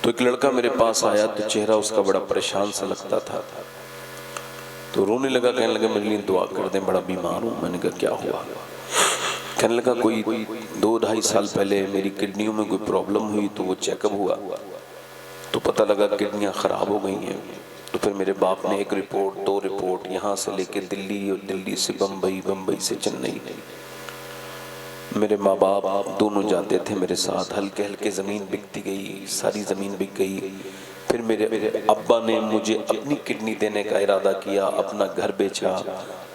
تو ایک لڑکا میرے پاس آیا تو چہرہ اس کا بڑا پریشان سا لگتا تھا، تو رونے لگا، کہنے لگا میرے لیے دعا کر دیں، بڑا بیمار ہوں۔ میں نے کہا کیا ہوا؟ کہنے لگا کوئی 2-2.5 سال پہلے میری کڈنیوں میں کوئی پرابلم ہوئی تو وہ چیک اپ ہوا تو پتہ لگا کڈنیاں خراب ہو گئی ہیں۔ تو پھر میرے باپ نے 1 رپورٹ 2 رپورٹ یہاں سے لے کے دلی، اور دلی سے بمبئی، بمبئی سے چنئی، میرے ماں باپ دونوں جاتے تھے میرے ساتھ، ہلکے ہلکے زمین بکتی گئی، ساری زمین بک گئی۔ پھر میرے ابا نے مجھے اپنی کڈنی دینے کا ارادہ کیا، اپنا گھر بیچا،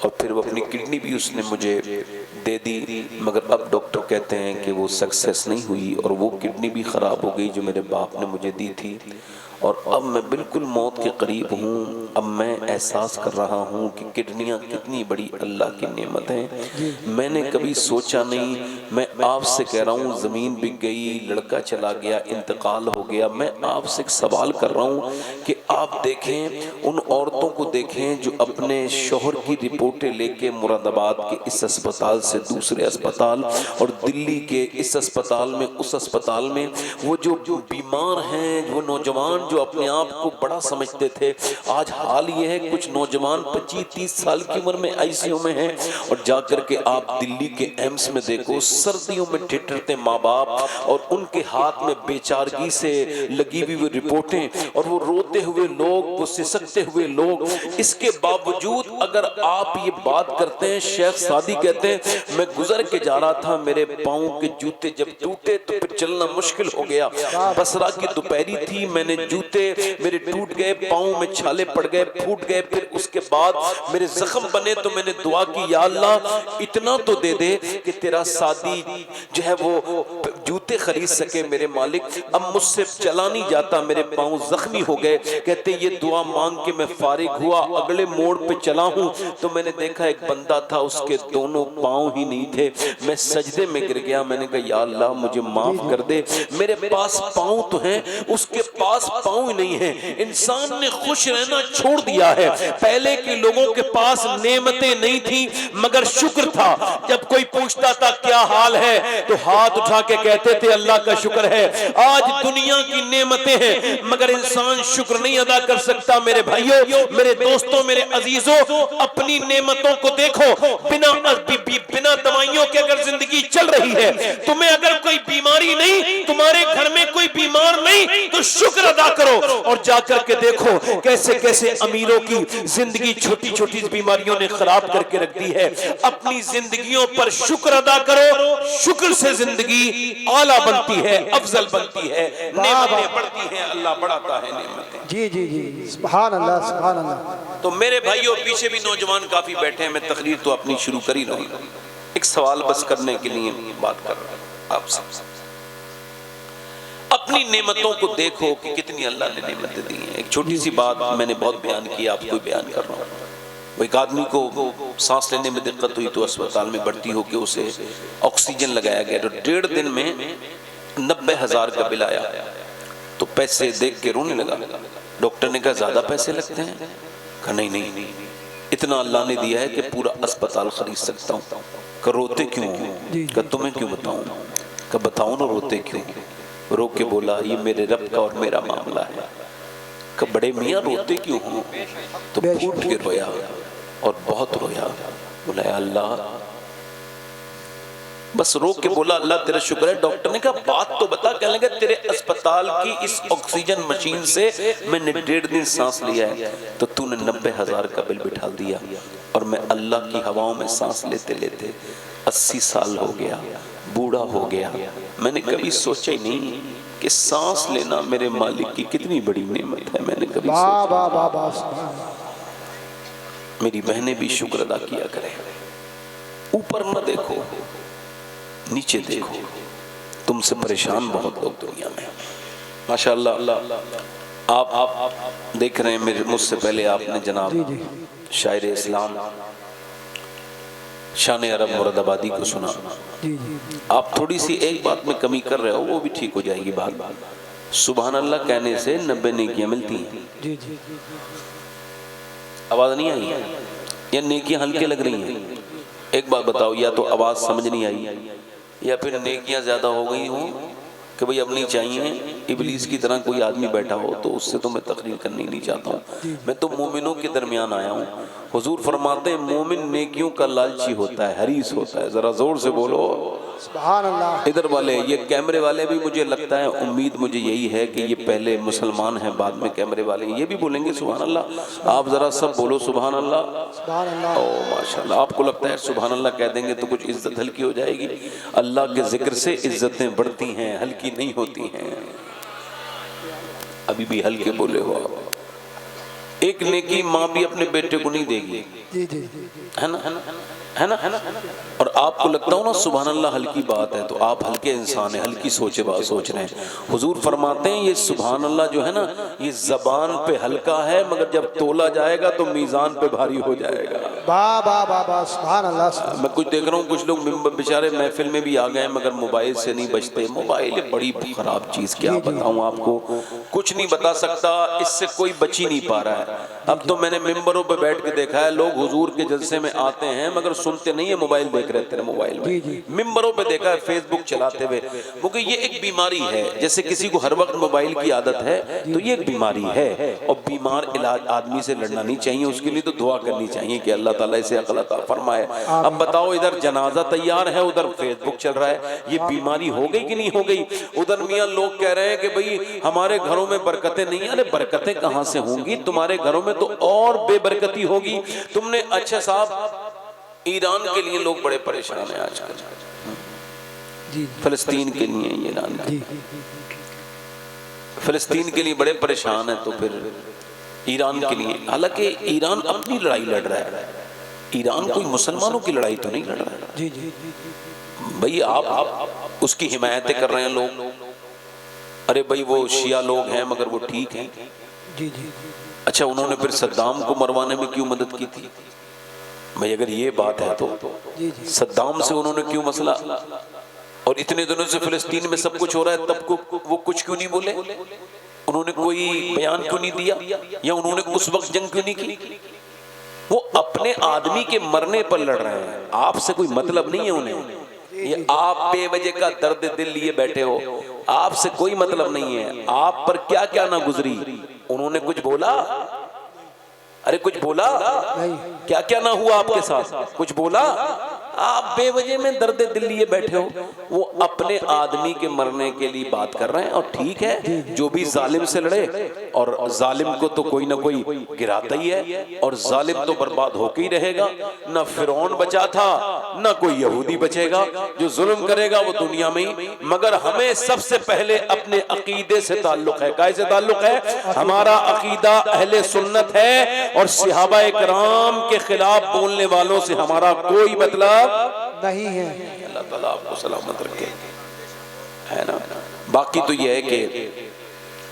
اور پھر وہ اپنی کڈنی بھی اس نے مجھے دے دی، مگر اب ڈاکٹر کہتے ہیں کہ وہ سکسیس نہیں ہوئی، اور وہ کڈنی بھی خراب ہو گئی جو میرے باپ نے مجھے دی تھی، اور اب میں بالکل موت کے قریب ہوں۔ اب میں احساس کر رہا ہوں کہ کڈنیاں کتنی بڑی اللہ کی نعمت ہیں، میں نے کبھی سوچا نہیں۔ میں آپ سے کہہ رہا ہوں زمین بک گئی، لڑکا چلا گیا، انتقال ہو گیا، میں آپ سے ایک سوال کر رہا ہوں کہ آپ دیکھیں ان عورتوں کو، دیکھیں جو اپنے شوہر کی رپورٹیں لے کے مراد آباد کے اس اسپتال سے دوسرے اسپتال، اور دلی کے اس اسپتال میں اس اسپتال میں، وہ جو بیمار ہیں، وہ نوجوان جو اپنے آپ کو بڑا سمجھتے تھے، آج حال یہ ہے کچھ نوجوان 25-30 سال کی عمر میں آئی سی یو میں ہیں، اور جا کر کے آپ دلی کے ایمس میں دیکھو، سردیوں میں ٹھٹھرتے ماں باپ، اور ان کے ہاتھ میں بیچارگی سے لگی ہوئی رپورٹیں، اور وہ روتے ہوئے لوگ، وہ سسکتے ہوئے لوگ۔ اس کے باوجود اگر آپ یہ بات کرتے ہیں، شیخ سعدی کہتے ہیں میں گزر کے جا رہا تھا، میرے پاؤں کے جوتے جب ٹوٹے تو پھر چلنا مشکل ہو گیا، بصرہ کی دوپہری تھی، میں نے جوتے میرے ٹوٹ گئے، پاؤں میں چھالے پڑ گئے، پھوٹ گئے، پھر اس کے بعد میرے زخم بنے، تو میں نے دعا کی یا اللہ اتنا تو دے دے کہ تیرا سعدی جو ہے وہ جوتے خرید سکے میرے مالک، اب مجھ سے چلا نہیں جاتا، میرے پاؤں زخمی ہو گئے۔ کہتے یہ دعا مانگ کے میں فارغ ہوا، اگلے موڑ پہ چلا ہوں تو میں نے دیکھا ایک بندہ تھا، اس کے دونوں پاؤں ہی نہیں تھے، میں سجدے میں گر گیا، میں نے کہا یا اللہ مجھے معاف کر دے، میرے پاس پاؤں تو ہیں، اس کے پاس پاؤں ہی نہیں ہیں۔ انسان نے خوش رہنا چھوڑ دیا ہے، پہلے کے لوگوں کے پاس نعمتیں نہیں تھیں مگر شکر تھا، جب کوئی پوچھتا تھا کیا حال ہے تو ہاتھ اٹھا کے کہتے تھے اللہ کا شکر ہے۔ آج دنیا کی نعمتیں ہیں مگر انسان شکر نہیں ادا کر سکتا۔ میرے بھائیوں، میرے دوستوں، میرے عزیزوں، اپنی نعمتوں کو دیکھو، بنا دوائیوں کے اگر زندگی چل رہی ہے، تمہیں اگر کوئی بیماری نہیں، تمہارے گھر میں کوئی بیمار نہیں، تو شکر ادا کرو، اور جا کر کے دیکھو کیسے کیسے امیروں کی زندگی چھوٹی چھوٹی بیماریوں نے خراب کر کے رکھ دی ہے۔ اپنی زندگیوں پر شکر ادا کرو، شکر سے زندگی اعلیٰ بنتی ہے، افضل بنتی ہے، نعمتیں بڑھتی ہیں، اللہ بڑھاتا ہے نعمتیں۔ جی جی جی، سبحان اللہ سبحان اللہ۔ تو میرے بھائیوں، پیچھے بھی نوجوان کافی بیٹھے ہیں، میں تقریر تو اپنی شروع کر ہی رہا ہوں، ایک سوال بس کرنے کے لیے بات کر رہا ہوں آپ سے۔ اپنی نعمتوں کو دیکھو کہ کتنی اللہ نے نعمتیں دی ہیں۔ ایک چھوٹی سی بات میں نے بہت بیان کی، آپ کو بیان کر رہا ہوں۔ وہ ایک آدمی کو سانس لینے میں دقت ہوئی تو اسپتال میں بھرتی ہو کے اسے آکسیجن لگایا گیا، تو 1.5 دن میں 90,000 کا بل آیا، تو پیسے دیکھ کے رونے لگا۔ ڈاکٹر نے کہا زیادہ پیسے لگتے ہیں؟ کہا نہیں، اتنا اللہ نے دیا ہے کہ پورا اسپتال خرید سکتا ہوں۔ کہا روتے کیوں؟ کہا تمہیں کیوں بتاؤں؟ کہا بتاؤں نا روتے کیوں؟ رو کے بولا یہ میرے رب کا اور میرا معاملہ ہے۔ کہ بڑے میاں روتے کیوں ہوں؟ تو پھوٹ کے رویا اور بہت رویا، بولا یا اللہ، بس رو کے بولا اللہ تیرا شکر ہے۔ ڈاکٹر نے کہا بات تو بتا، کہنے لگا تیرے اسپتال کی اس آکسیجن مشین سے میں نے 1.5 دن سانس لیا ہے، تو تو نے 90,000 کا بل بٹھا دیا، اور میں اللہ کی ہواؤں میں سانس لیتے لیتے 80 سال ہو گیا، بوڑھا ہو گیا۔ میں نے کبھی سوچا ہی نہیں کہ سانس لینا میرے مالک کی کتنی بڑی نعمت ہے، میں نے کبھی سوچا۔ میری بہنیں بھی شکر ادا کیا کریں، اوپر نہ دیکھو، نیچے دیکھو۔ تم سے پریشان بہت لوگ دنیا میں، ماشاءاللہ آپ دیکھ رہے ہیں، مجھ سے پہلے آپ نے جناب شاعر اسلام شان عرب مراد آبادی کو سنا۔ آپ تھوڑی سی ایک بات میں کمی کر رہے ہو، وہ بھی ٹھیک ہو جائے گی بات۔ سبحان اللہ کہنے سے 90 نیکیاں ملتی ہیں۔ آواز نہیں آئی یا نیکیاں ہلکے لگ رہی ہیں؟ ایک بات بتاؤ، یا تو آواز سمجھ نہیں آئی یا پھر نیکیاں زیادہ ہو گئی ہوں کہ بھئی اب نہیں چاہیے ابلیس کی طرح کوئی آدمی بیٹھا ہو تو اس سے تو میں تقریر کرنی نہیں چاہتا ہوں، میں تو مومنوں کے درمیان آیا ہوں۔ حضور فرماتے ہیں مومن نیکیوں کا لالچی ہوتا ہے، حریص ہوتا ہے۔ ذرا زور سے بولو سبحان اللہ۔ ادھر والے یہ کیمرے والے بھی مجھے لگتا ہے، امید مجھے یہی ہے کہ یہ پہلے مسلمان ہیں بعد میں کیمرے والے ہیں، یہ بھی بولیں گے سبحان اللہ۔ آپ ذرا سب بولو سبحان اللہ۔ سبحان اللہ۔ او ماشاءاللہ، آپ کو لگتا ہے سبحان اللہ کہہ دیں گے تو کچھ عزت ہلکی ہو جائے گی؟ اللہ کے ذکر سے عزتیں بڑھتی ہیں، ہلکی نہیں ہوتی ہیں۔ ابھی بھی ہلکے بولے ہو آپ۔ ایک نیکی ماں بھی اپنے بیٹے کو نہیں دے گی، جی جی ہے نا ہے نا؟ اور آپ کو لگتا ہو نا سبحان اللہ ہلکی بات ہے، تو آپ ہلکے انسان ہیں، ہلکی سوچے بات سوچ رہے ہیں۔ حضور فرماتے ہیں یہ سبحان اللہ جو ہے نا یہ زبان پہ ہلکا ہے، مگر جب تولا جائے گا تو میزان پہ بھاری ہو جائے گا۔ با با با با سبحان اللہ۔ میں کچھ دیکھ رہا ہوں کچھ لوگ بیچارے محفل میں بھی آ گئے مگر موبائل سے نہیں بچتے۔ موبائل بڑی خراب چیز، کیا بتاؤں آپ کو، کچھ نہیں بتا سکتا، اس سے کوئی بچ ہی نہیں پا رہا ہے۔ اب تو میں نے ممبروں پہ بیٹھ کے دیکھا ہے لوگ حضور کے جلسے میں آتے ہیں مگر سنتے نہیں ہیں، موبائل دیکھ رہے تھے موبائل میں۔ ممبروں پہ دیکھا ہے فیس بک چلاتے ہوئے، کیونکہ یہ ایک بیماری ہے۔ جیسے کسی کو ہر وقت موبائل کی عادت ہے تو یہ ایک بیماری ہے، اور بیمار علاج آدمی سے لڑنا نہیں چاہیے، اس کے لیے تو دعا کرنی چاہیے کہ اللہ تعالیٰ اسے عقل عطا فرمائے۔ اب بتاؤ ادھر جنازہ تیار ہے، ادھر فیس بک چل رہا ہے، یہ بیماری ہو گئی کہ نہیں ہو گئی؟ ادھر میاں لوگ کہہ رہے ہیں کہ بھئی ہمارے گھروں میں برکتیں نہیں ہیں۔ ارے برکتیں کہاں سے ہوں گی؟ تمہارے گھروں میں تو اور بے برکتی ہوگی۔ تم نے اچھا صاحب ایران کے لیے لوگ بڑے پریشان ہیں آج کل، فلسطین کے لیے ایران کے، فلسطین کے لیے بڑے پریشان ہیں، تو پھر ایران کے لیے، حالانکہ ایران اپنی لڑائی لڑ رہا ہے، ایران کوئی مسلمانوں کی لڑائی تو نہیں لڑ رہا ہے۔ جی جی بھئی آپ اس کی حمایتیں کر رہے ہیں لوگ، ارے بھئی وہ شیعہ لوگ ہیں مگر وہ ٹھیک ہیں۔ جی جی اچھا انہوں نے پھر صدام کو مروانے میں کیوں مدد کی تھی؟ بھئی اگر یہ بات ہے تو صدام سے انہوں نے کیوں مسئلہ، اور اتنے دنوں سے فلسطین میں سب کچھ ہو رہا ہے تب کو وہ کچھ کیوں نہیں بولے؟ انہوں نے کوئی بیان کیوں نہیں دیا، یا انہوں نے اس وقت جنگ کیوں نہیں کی؟ وہ اپنے آدمی کے مرنے پر لڑ رہے ہیں، آپ سے کوئی مطلب نہیں ہے انہیں۔ یہ آپ بے وجہ کا درد دل لیے بیٹھے ہو، آپ سے کوئی مطلب نہیں ہے۔ آپ پر کیا کیا نہ گزری، انہوں نے کچھ بولا؟ ارے کچھ بولا؟ کیا کیا نہ ہوا آپ کے ساتھ؟ کچھ بولا؟ آپ بے وجہ میں درد دل لیے بیٹھے ہو۔ وہ اپنے آدمی کے مرنے کے لیے بات کر رہے ہیں، اور ٹھیک ہے جو بھی ظالم سے لڑے، اور ظالم کو تو کوئی نہ کوئی گراتا ہی ہے، اور ظالم تو برباد ہو کے ہی رہے گا۔ نہ فرعون بچا تھا، نہ کوئی یہودی بچے گا، جو ظلم کرے گا وہ دنیا میں ہی۔ مگر ہمیں سب سے پہلے اپنے عقیدے سے تعلق ہے۔ کیسے تعلق ہے؟ ہمارا عقیدہ اہل سنت ہے، اور صحابہ کرام کے خلاف بولنے والوں سے ہمارا کوئی مطلب نہیں ہے۔ اللہ تعالیٰ آپ کو سلامت رکھے، ہے نا؟ باقی تو یہ ہے کہ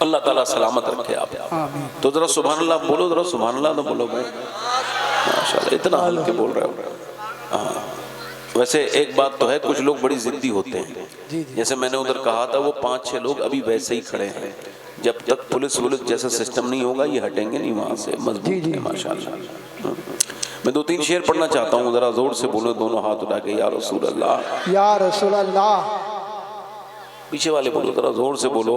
اللہ تعالیٰ سلامت رکھے آپ۔ تو ذرا سبحان اللہ بولو، ذرا سبحان اللہ تو بولو بھائی، ماشاءاللہ اتنا ہلکے بول رہے ہو۔ ویسے ایک بات تو ہے، کچھ لوگ بڑی ضدی ہوتے ہیں، جیسے میں نے ادھر کہا تھا وہ 5-6 لوگ ابھی ویسے ہی کھڑے ہیں، جب تک پولیس جیسا سسٹم نہیں ہوگا یہ ہٹیں گے نہیں وہاں سے، مضبوط ہے ماشاءاللہ۔ میں 2-3 شعر پڑھنا چاہتا ہوں، ذرا زور سے بولو دونوں ہاتھ اٹھا کے، یا رسول اللہ، یا رسول اللہ۔ پیچھے والے بولو ذرا زور سے بولو،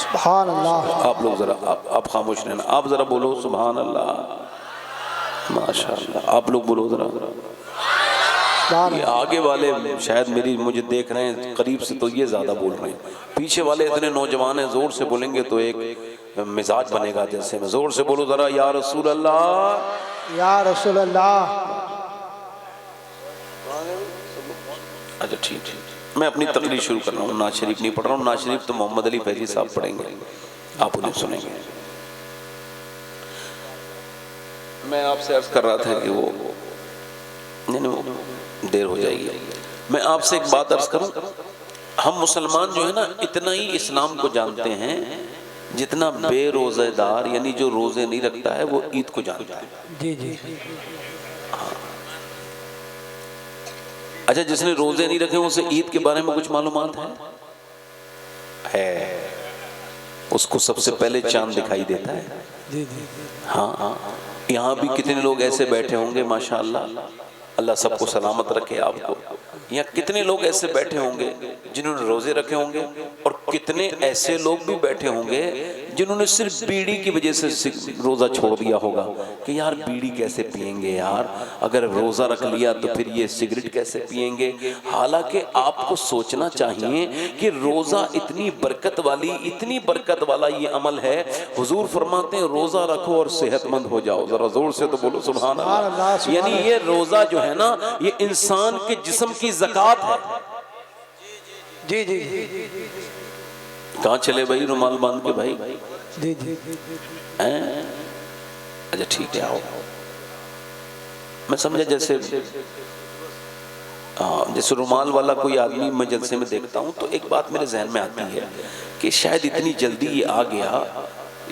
سبحان اللہ۔ آپ لوگ ذرا آپ خاموش رہنا، آپ ذرا بولو سبحان اللہ، ماشاءاللہ۔ آپ لوگ بولو ذرا، یہ آگے والے شاید مجھے دیکھ رہے ہیں قریب سے تو یہ زیادہ بول رہے ہیں، پیچھے والے اتنے نوجوان ہیں، زور سے بولیں گے تو ایک مزاج بنے گا جیسے میں۔ زور سے بولو ذرا، یا رسول اللہ، یا رسول اللہ۔ اچھا ٹھیک ہے، میں اپنی تقریر شروع کر رہا ہوں، نعت شریف نہیں پڑھ رہا ہوں، نعت شریف تو محمد علی فیضی صاحب پڑھیں گے، آپ انہیں سنیں گے۔ میں آپ سے عرض کر رہا تھا کہ وہ دیر ہو جائے گی، میں آپ سے ایک بات عرض کروں، ہم مسلمان جو ہے نا اتنا ہی اسلام کو جانتے ہیں جتنا بے روزہ دار، یعنی جو روزے نہیں رکھتا ہے وہ عید کو جانتا ہے۔ جی جی اچھا جس نے روزے نہیں رکھے اسے عید کے بارے میں کچھ معلومات ہے؟ اس کو سب سے پہلے چاند دکھائی دیتا ہے۔ جی جی ہاں، یہاں بھی کتنے لوگ ایسے بیٹھے ہوں گے ماشاءاللہ، اللہ سب کو سلامت رکھے آپ کو، یا کتنے لوگ ایسے بیٹھے ہوں گے جنہوں نے روزے رکھے ہوں گے، اور کتنے ایسے لوگ بھی بیٹھے ہوں گے جنہوں نے صرف بیڑی کی وجہ سے روزہ چھوڑ دیا ہوگا کہ یار بیڑی کیسے پئیں گے یار، اگر روزہ رکھ لیا تو پھر یہ سگریٹ کیسے پئیں گے۔ حالانکہ آپ کو سوچنا چاہیے کہ روزہ اتنی برکت والا یہ عمل ہے۔ حضور فرماتے ہیں روزہ رکھو اور صحت مند ہو جاؤ، ذرا زور سے تو بولو سبحان اللہ۔ یعنی یہ روزہ جو ہے نا یہ انسان کے جسم کی زکوٰۃ ہے۔ جی جی کہاں چلے بھائی رومال باندھ کے بھائی؟ جی جی اچھا ٹھیک ہے، آؤ۔ میں سمجھا جیسے رومال والا کوئی آدمی میں جلسے میں دیکھتا ہوں تو ایک بات میرے ذہن میں آتی ہے کہ شاید اتنی جلدی یہ آ گیا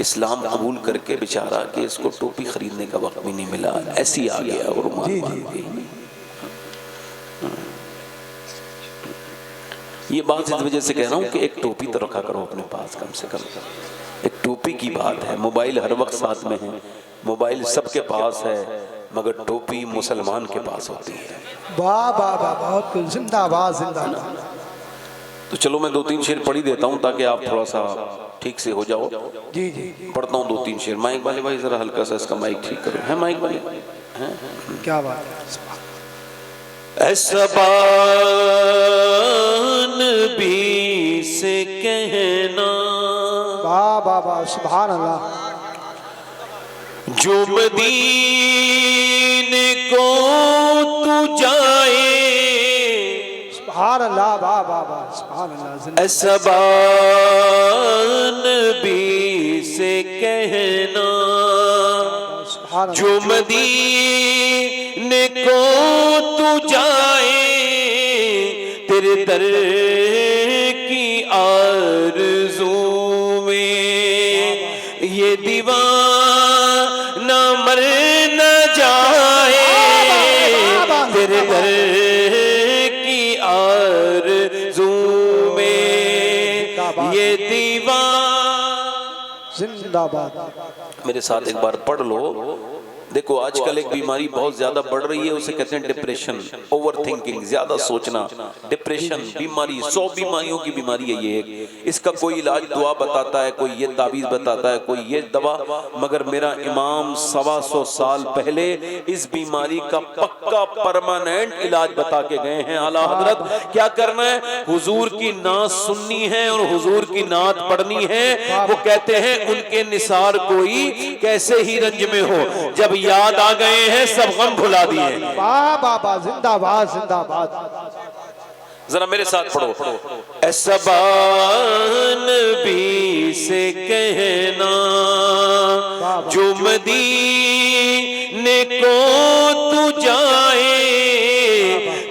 اسلام قبول کر کے بیچارہ کہ اس کو ٹوپی خریدنے کا وقت بھی نہیں ملا، ایسی آ گیا اور رومال باندھ کے۔ یہ بات اس وجہ سے کہہ رہا ہوں کہ ایک ٹوپی تو رکھا کرو اپنے پاس، کم سے کم ایک ٹوپی کی بات ہے۔ موبائل ہر وقت ساتھ میں ہے، موبائل سب کے پاس ہے، مگر ٹوپی مسلمان کے پاس ہوتی ہے۔ واہ واہ واہ، بہت کچھ، زندہ باد زندہ باد۔ تو چلو میں 2-3 شعر پڑھی دیتا ہوں تاکہ آپ تھوڑا سا ٹھیک سے ہو جاؤ۔ جی جی پڑھتا ہوں 2-3 شعر۔ مائک والے بھائی ذرا ہلکا سا اس کا مائک ٹھیک کرو، ہے مائک والے؟ کیا بات ہے۔ ایسا نبی سے کہنا واہ واہ واہ، سبحان اللہ۔ جو مدینے کو تو جائے، سبحان اللہ، واہ واہ واہ، سبحان اللہ۔ ایسا نبی سے کہنا جو مدینے کو تو جائے، تیرے در کی آرزو میں یہ دیوانہ مر نہ جائے، تیرے در کی آرزو میں یہ دیوانہ۔ زندہ باد۔ میرے ساتھ ایک بار پڑھ لو۔ دیکھو آج کل ایک بیماری بہت زیادہ بڑھ رہی ہے، اسے کہتے ہیں ڈپریشن، اوور تھنکنگ، زیادہ سوچنا۔ ڈپریشن بیماری 100 بیماریوں کی بیماری ہے یہ۔ اس کا کوئی علاج دعا بتاتا ہے، کوئی یہ تعویذ بتاتا ہے، کوئی یہ دوا، مگر میرا امام 125 سال پہلے اس بیماری کا پکا پرماننٹ علاج بتا کے گئے ہیں۔ اعلیٰ حضرت کیا کرنا ہے؟ حضور کی نعت سننی ہے اور حضور کی نعت پڑھنی ہے۔ وہ کہتے ہیں ان کے نثار کوئی کیسے ہی رنج میں ہو، جب یاد آ گئے ہیں سب غم بھلا دیے۔ واہ واہ واہ، زندہ باد زندہ باد۔ ذرا میرے ساتھ پڑھو۔ ایسا نبی سے کہنا جو مدینے کو تو جائے،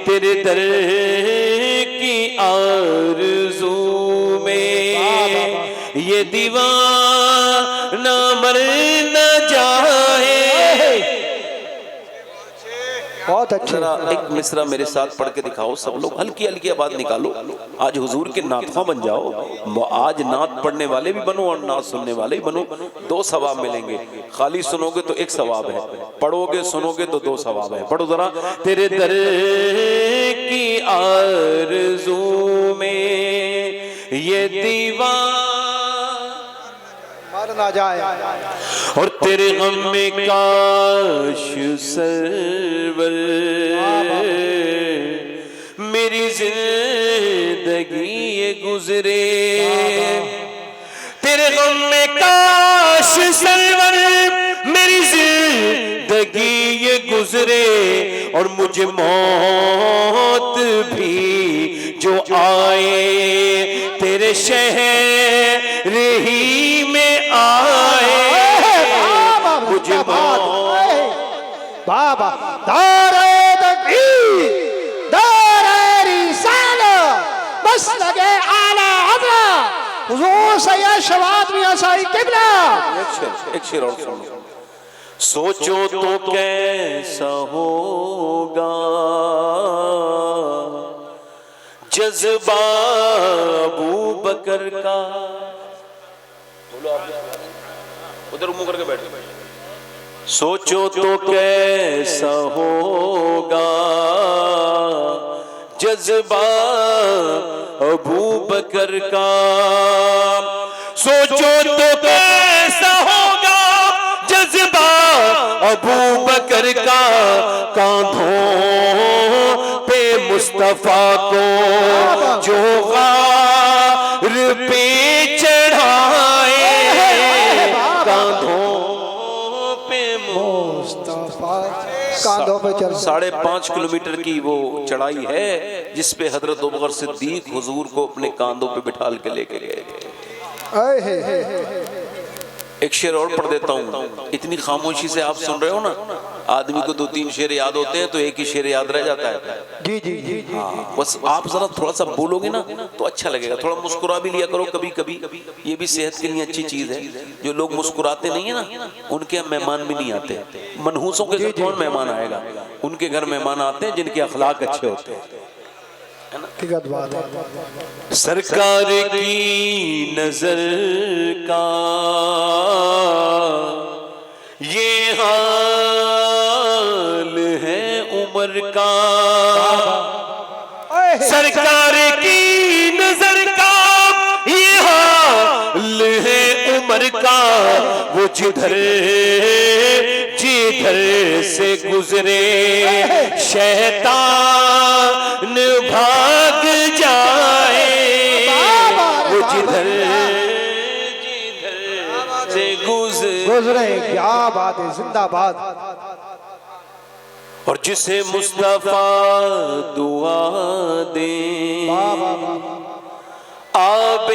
تیرے در کی آرزو میں یہ دیوانہ مر نہ جائے۔ بہت اچھا۔ ذرا ایک مصرع میرے ساتھ پڑھ کے دکھاؤ سب لوگ، ہلکی ہلکی آواز نکالو۔ آج حضور کے نعت خواں بن جاؤ، آج نعت پڑھنے والے بھی بنو اور نعت سننے والے بھی بنو، 2 ثواب ملیں گے۔ خالی سنو گے تو 1 ثواب ہے، پڑھو گے سنو گے تو 2 ثواب ہے۔ پڑھو ذرا۔ تیرے در کی آرزو میں یہ دیوانہ مر نہ جائے، اور تیرے غم میں کاش سرور میری زندگی یہ گزرے، تیرے غم میں کاش سرور میری زندگی یہ گزرے، اور مجھے موت بھی جو آئے تیرے شہر ہی میں آئے، مجھے بابا دار تکبیر، دار رسالہ، بس لگے اعلیٰ حضرت حضور سید شواد میاں صاحب قبلہ۔ ایک شعر اور سنو۔ سوچو تو کیسا ہوگا جذبہ ابو بکر کا، ادھر منہ کر کے بیٹھ۔ سوچو تو کیسا ہوگا جذبہ ابو بکر کا، سوچو تو کیسا ہوگا جذبہ ابو بکر کا، کاندھوں پہ مصطفیٰ کو جو غار پہ چڑھائے، کاندھوں پہ مصطفیٰ کاندھوں پہ چڑھ 5.5 کلومیٹر کی وہ چڑھائی ہے جس پہ حضرت ابوبکر صدیق حضور کو اپنے کاندھوں پہ بٹھال کے لے کے گئے تھے۔ ایک شعر اور پڑھ دیتا ہوں، اتنی خاموشی سے آپ سن رہے ہو نا، آدمی کو 2-3 شعر یاد ہوتے ہیں تو ایک ہی شعر یاد رہ جاتا ہے۔ جی جی جی جی، بس آپ ذرا تھوڑا سا بولو گے نا تو اچھا لگے گا، تھوڑا مسکرا بھی لیا کرو کبھی کبھی، یہ بھی صحت کے لیے اچھی چیز ہے۔ جو لوگ مسکراتے نہیں ہیں نا ان کے مہمان بھی نہیں آتے، منحوسوں کے گھر کون مہمان آئے گا؟ ان کے گھر مہمان آتے ہیں جن کے اخلاق اچھے ہوتے ہیں۔ سرکار کی نظر کا یہ حال ہے عمر کا، سرکار کی نظر کا یہ حال ہے عمر کا، وہ جدھر سے گزرے شیطان بھاگ جائے، وہ جدھر سے گزرے، کیا بات ہے، زندہ باد۔ اور جسے مصطفیٰ دعا دے آب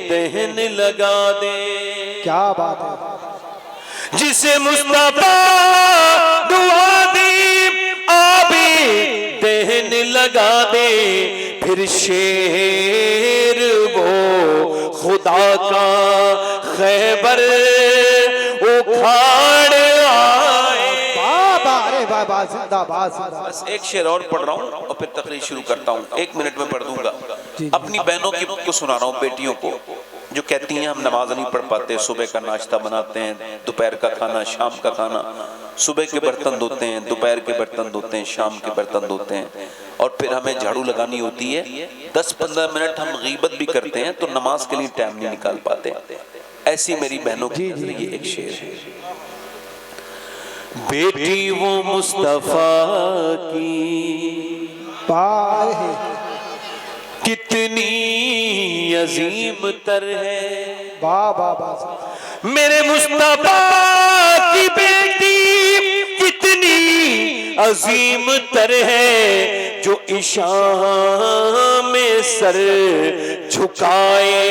دہن لگا دے، کیا بات ہے، جسے مصطفیٰ دعا دے آب دہن لگا دے، پھر شیر وہ خدا کا خیبر اکھاڑ آئے۔ بابا زندہ باد۔ بس ایک شعر اور پڑھ رہا ہوں اور پھر تقریر شروع کرتا ہوں، 1 منٹ میں پڑھ دوں گا۔ اپنی بہنوں کو سنا رہا ہوں، بیٹیوں کو جو کہتی ہیں ہم نماز نہیں پڑھ پاتے، صبح کا ناشتہ بناتے ہیں، دوپہر کا کھانا، شام کا کھانا، صبح کے برتن دھوتے ہیں، دوپہر کے برتن دھوتے ہیں، شام کے برتن دھوتے ہیں، اور پھر ہمیں جھاڑو لگانی ہوتی ہے، 10-15 منٹ ہم غیبت بھی کرتے ہیں تو نماز کے لیے ٹائم نہیں نکال پاتے۔ ایسی میری بہنوں کے لیے ایک شعر ہے۔ بیٹی وہ مصطفیٰ کی کتنی عظیم تر ہے، میرے مصطفیٰ کی بیٹی کتنی عظیم تر ہے، جو عشاء میں سر جھکائے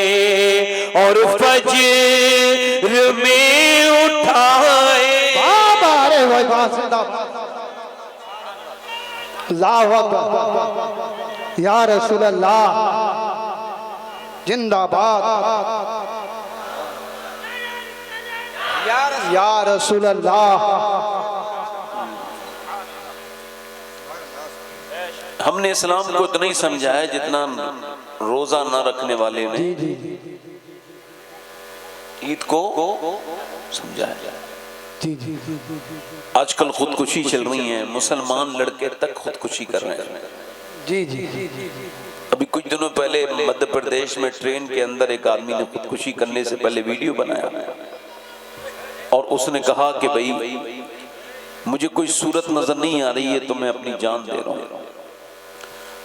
اور فجر میں اٹھائے۔ اللہ اکبر، یا رسول اللہ، زندہ باد، یا رسول اللہ۔ ہم نے اسلام کو اتنا ہی سمجھا ہے جتنا روزہ نہ رکھنے والے نے عید کو سمجھا ہے۔ آج کل خودکشی چل رہی ہیں، مسلمان لڑکے تک خودکشی کر رہے ہیں۔ ابھی کچھ دنوں پہلے مدھیہ پردیش میں ٹرین کے اندر ایک آدمی نے خودکشی کرنے سے پہلے ویڈیو بنایا اور اس نے کہا کہ بھائی مجھے کوئی صورت نظر نہیں آ رہی ہے تو میں اپنی جان دے رہا ہوں۔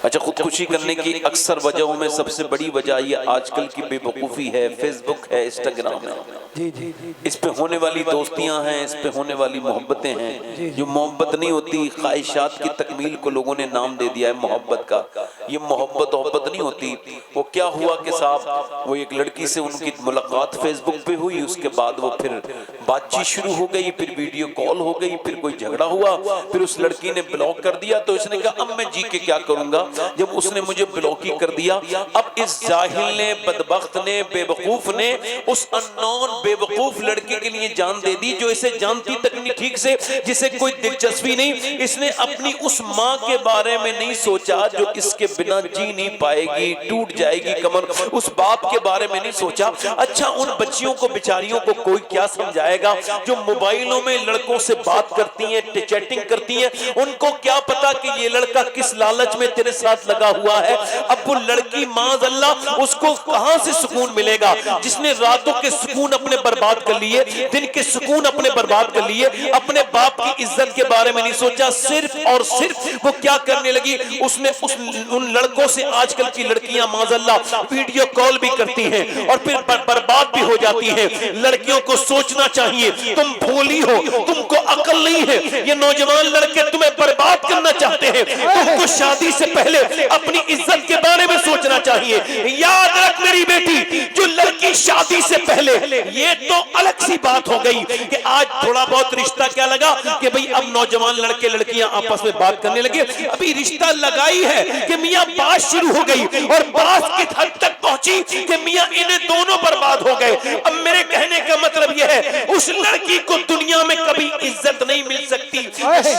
اچھا، خودکشی کرنے کی اکثر وجہوں میں سب سے بڑی وجہ یہ آج کل کی بے وقوفی ہے، فیس بک ہے، انسٹاگرام ہے، اس پہ ہونے والی دوستیاں ہیں، اس پہ ہونے والی محبتیں ہیں، جو محبت نہیں ہوتی، خواہشات کی تکمیل کو لوگوں نے نام دے دیا ہے محبت کا۔ یہ محبت نہیں ہوتی۔ وہ کیا ہوا کہ صاحب وہ ایک لڑکی سے ان کی ملاقات فیس بک پہ ہوئی، اس کے بعد وہ پھر بات چیت شروع ہو گئی، پھر ویڈیو کال ہو گئی، پھر کوئی جھگڑا ہوا، پھر اس لڑکی نے بلاک کر دیا تو اس نے کہا اب میں جی کے کیا کروں گا جب اس نے مجھے بلاک ہی کر دیا۔ اب اس جاہل نے، بدبخت نے، بے وقوف نے اس اننون بے وقوف لڑکی کے لیے جان دے دی جو اسے جانتی تک نہیں ٹھیک سے، جسے کوئی دلچسپی نہیں۔ اس نے اپنی اس ماں کے بارے میں نہیں سوچا جو اس کے بنا جی نہیں پائے گی، ٹوٹ جائے گی کمر، اس باپ کے بارے میں نہیں سوچا۔ اچھا، ان بچیوں کو بیچاریوں کو کوئی کیا سمجھائے گا جو موبائلوں میں لڑکوں سے بات کرتی ہیں، چیٹنگ کرتی ہیں، ان کو کیا پتا کہ یہ لڑکا کس لالچ میں تیرے ساتھ لگا ہوا ہے، اب وہ لڑکی معاذ اللہ اس کو کہاں سے سکون ملے گا جس نے راتوں کے سکون اپنے برباد کر لیے، دن کے سکون اپنے برباد کر لیے، اپنے باپ کی عزت کے بارے میں نہیں سوچا، صرف اور صرف وہ کیا کرنے لگی، اس نے ان لڑکوں سے، آج کل کی لڑکیاں معاذ اللہ ویڈیو کال بھی کرتی ہیں اور پھر برباد بھی ہو جاتی ہیں۔ لڑکیوں کو سوچنا چاہیے، تم بھولی ہو، تم کو عقل نہیں ہے، یہ نوجوان لڑکے تمہیں برباد کرنا چاہتے ہیں، تم کو شادی سے پہلے اپنی عزت کے بارے میں سوچنا چاہیے۔ یاد رکھ میری بیٹی، جو لڑکی شادی سے پہلے، یہ تو الگ سی بات ہو گئی کہ آج تھوڑا بہت رشتہ کیا لگا کہ بھئی اب نوجوان لڑکے لڑکیاں آپس میں بات کرنے لگے، ابھی رشتہ لگائی ہے کہ میاں بات شروع ہو گئی اور بات کس حد تک پہنچی کہ میاں انہیں دونوں برباد ہو گئے۔ اب میرے کہنے کا مطلب یہ ہے اس لڑکی کو دنیا میں کبھی عزت نہیں مل سکتی،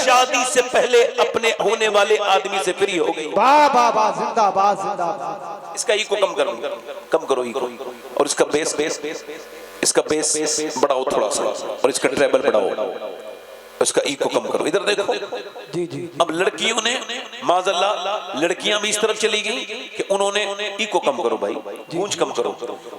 شادی سے پہلے اپنے ہونے والے آدمی سے فری ہو گئی۔ واہ واہ واہ، زندہ باد زندہ باد۔ اس کا ایکو کم کرو ایکو، اور اس کا بیس بڑھاؤ تھوڑا سا، اور اس کا ٹریبل بڑھاؤ، اس کا ایکو کم کرو۔ ادھر دیکھو، جی جی، اب لڑکیوں نے معاذ اللہ، لڑکیاں بھی اس طرف چلی گئی کہ انہوں نے ایکو کم کرو بھائی، گونج کم کرو۔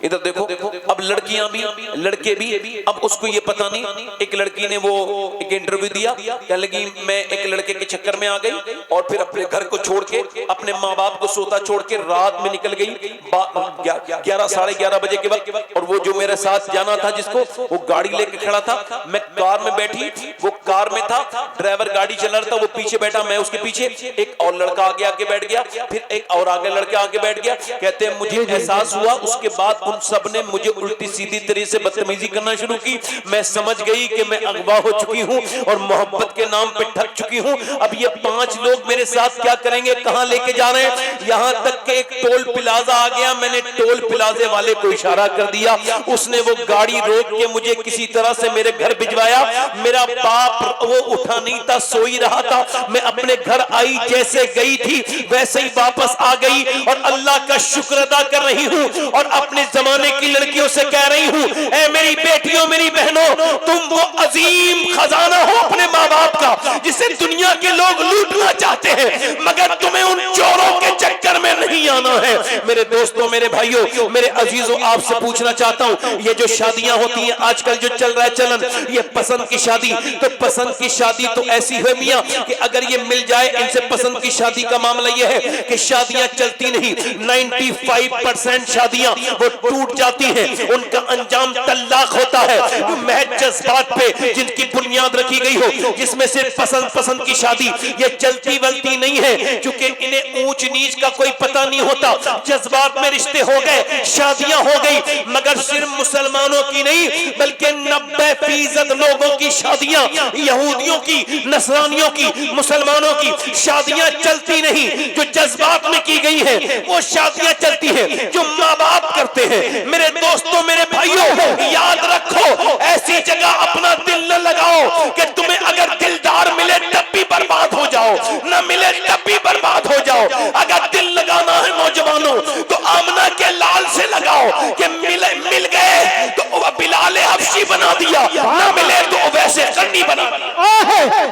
ادھر دیکھو، اب لڑکیاں بھی لڑکے بھی، اب اس کو یہ پتا نہیں، ایک لڑکی نے وہ ایک انٹرویو دیا، کہنے لگی میں ایک لڑکے کے چکر میں آ گئی اور پھر اپنے گھر کو چھوڑ کے، اپنے ماں باپ کو سوتا چھوڑ کے رات میں نکل گئی 11 ساڑھے 11 بجے کے وقت، اور وہ جو میرے ساتھ جانا تھا جس کو، وہ گاڑی لے کے کھڑا تھا، میں کار میں بیٹھی، وہ کار میں تھا، ڈرائیور گاڑی چلا رہا تھا، وہ پیچھے بیٹھا، میں اس کے پیچھے، ایک اور لڑکا آگے آگے بیٹھ گیا، پھر ایک اور آگے لڑکا آگے بیٹھ گیا، کہتے ہیں مجھے احساس ہوا، اس کے بعد ان سب نے مجھے الٹی سیدھی طریقے سے بدتمیزی کرنا شروع کی، میں سمجھ گئی کہ میں اغوا ہو چکی ہوں اور محبت کے نام پہ ٹھگ چکی ہوں، اب یہ 5 لوگ میرے ساتھ کیا کریں گے، کہاں لے کے جا رہے ہیں، یہاں تک کہ ایک ٹول پلازا آ گیا، میں نے ٹول پلازے والے کو اشارہ کر دیا، اس نے وہ گاڑی روک کے مجھے کسی طرح سے میرے گھر بھجوایا، میرا باپ وہ اٹھا نہیں تھا، سوئی رہا تھا، میں اپنے گھر آئی، جیسے گئی تھی ویسے ہی واپس آ گئی، اور اللہ کا شکر ادا کر رہی ہوں اور اپنے زمانے کی لڑکیوں سے کہہ رہی ہوں، اے میری بیٹیوں میری بہنوں، تم وہ عظیم خزانہ ہو اپنے ماں باپ کا جسے دنیا کے لوگ لوٹنا چاہتے ہیں، مگر تمہیں ان چوروں کے چکر میں نہیں آنا ہے۔ میرے دوستوں، میرے بھائیوں، میرے عزیزوں، آپ سے پوچھنا چاہتا ہوں، یہ جو شادیاں ہوتی ہیں آج کل جو چل رہا ہے چلن، یہ پسند کی شادی، تو پسند کی شادی تو ایسی ہے میاں کہ اگر یہ مل جائے، ان سے پسند کی شادی کا معاملہ یہ ہے کہ شادیاں چلتی نہیں، 95% شادیاں وہ ٹوٹ جاتی ہیں، ان کا انجام طلاق ہوتا ہے، محض جذبات پہ جن کی بنیاد رکھی گئی ہو، جس میں صرف پسند کی شادی یہ چلتی ولتی نہیں ہے، چونکہ انہیں اونچ نیچ کا کوئی پتہ نہیں ہوتا، جذبات میں رشتے ہو گئے، شادیاں ہو گئی، مگر صرف مسلمانوں کی نہیں بلکہ 90% لوگوں کی شادیاں، یہودیوں کی، نصرانیوں کی، مسلمانوں کی شادیاں چلتی نہیں، جو جذبات میں کی گئی ہیں وہ شادیاں چلتی ہیں جو ماں باپ کرتے ہیں۔ میرے دوستوں، میرے بھائیوں، یاد رکھو، ایسی جگہ اپنا دل نہ لگاؤ کہ تمہیں اگر دلدار ملے تب بھی برباد ہو جاؤ، نہ ملے تب بھی برباد ہو جاؤ۔ اگر دل لگانا ہے نوجوانوں تو آمنہ کے لال سے لگاؤ کہ مل گئے تو بلال حبشی بنا دیا، نہ ملے تو ویسے کرنی بنا دیا۔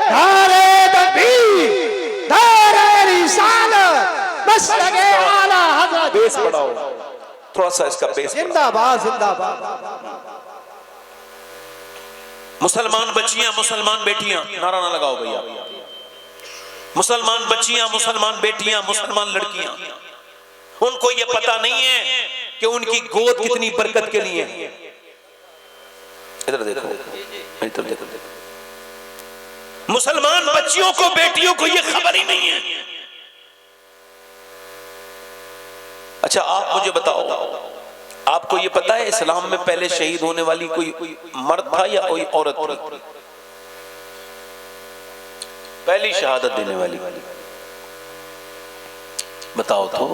نعرہ تکبیر، نعرہ رسالت، بس لگے اعلیٰ حضرت، بیس بڑھاؤ تھوڑا سا، اس کا بیس بڑھاؤ۔ زندہ باد زندہ باد۔ مسلمان بچیاں، مسلمان بیٹیاں، نعرہ نہ لگاؤ بھیا، مسلمان بچیاں، مسلمان بیٹیاں، مسلمان لڑکیاں، ان کو یہ پتہ نہیں ہے کہ ان کی گود کتنی برکت کے لیے ہے۔ ادھر دیکھو، ادھر دیکھو، مسلمان بچیوں کو، بیٹیوں کو یہ خبر ہی نہیں ہے۔ اچھا آپ مجھے بتاؤ، آپ کو یہ پتا ہے اسلام میں پہلے شہید ہونے والی کوئی مرد تھا یا کوئی عورت تھی؟ پہلی شہادت دینے والی بتاؤ تو۔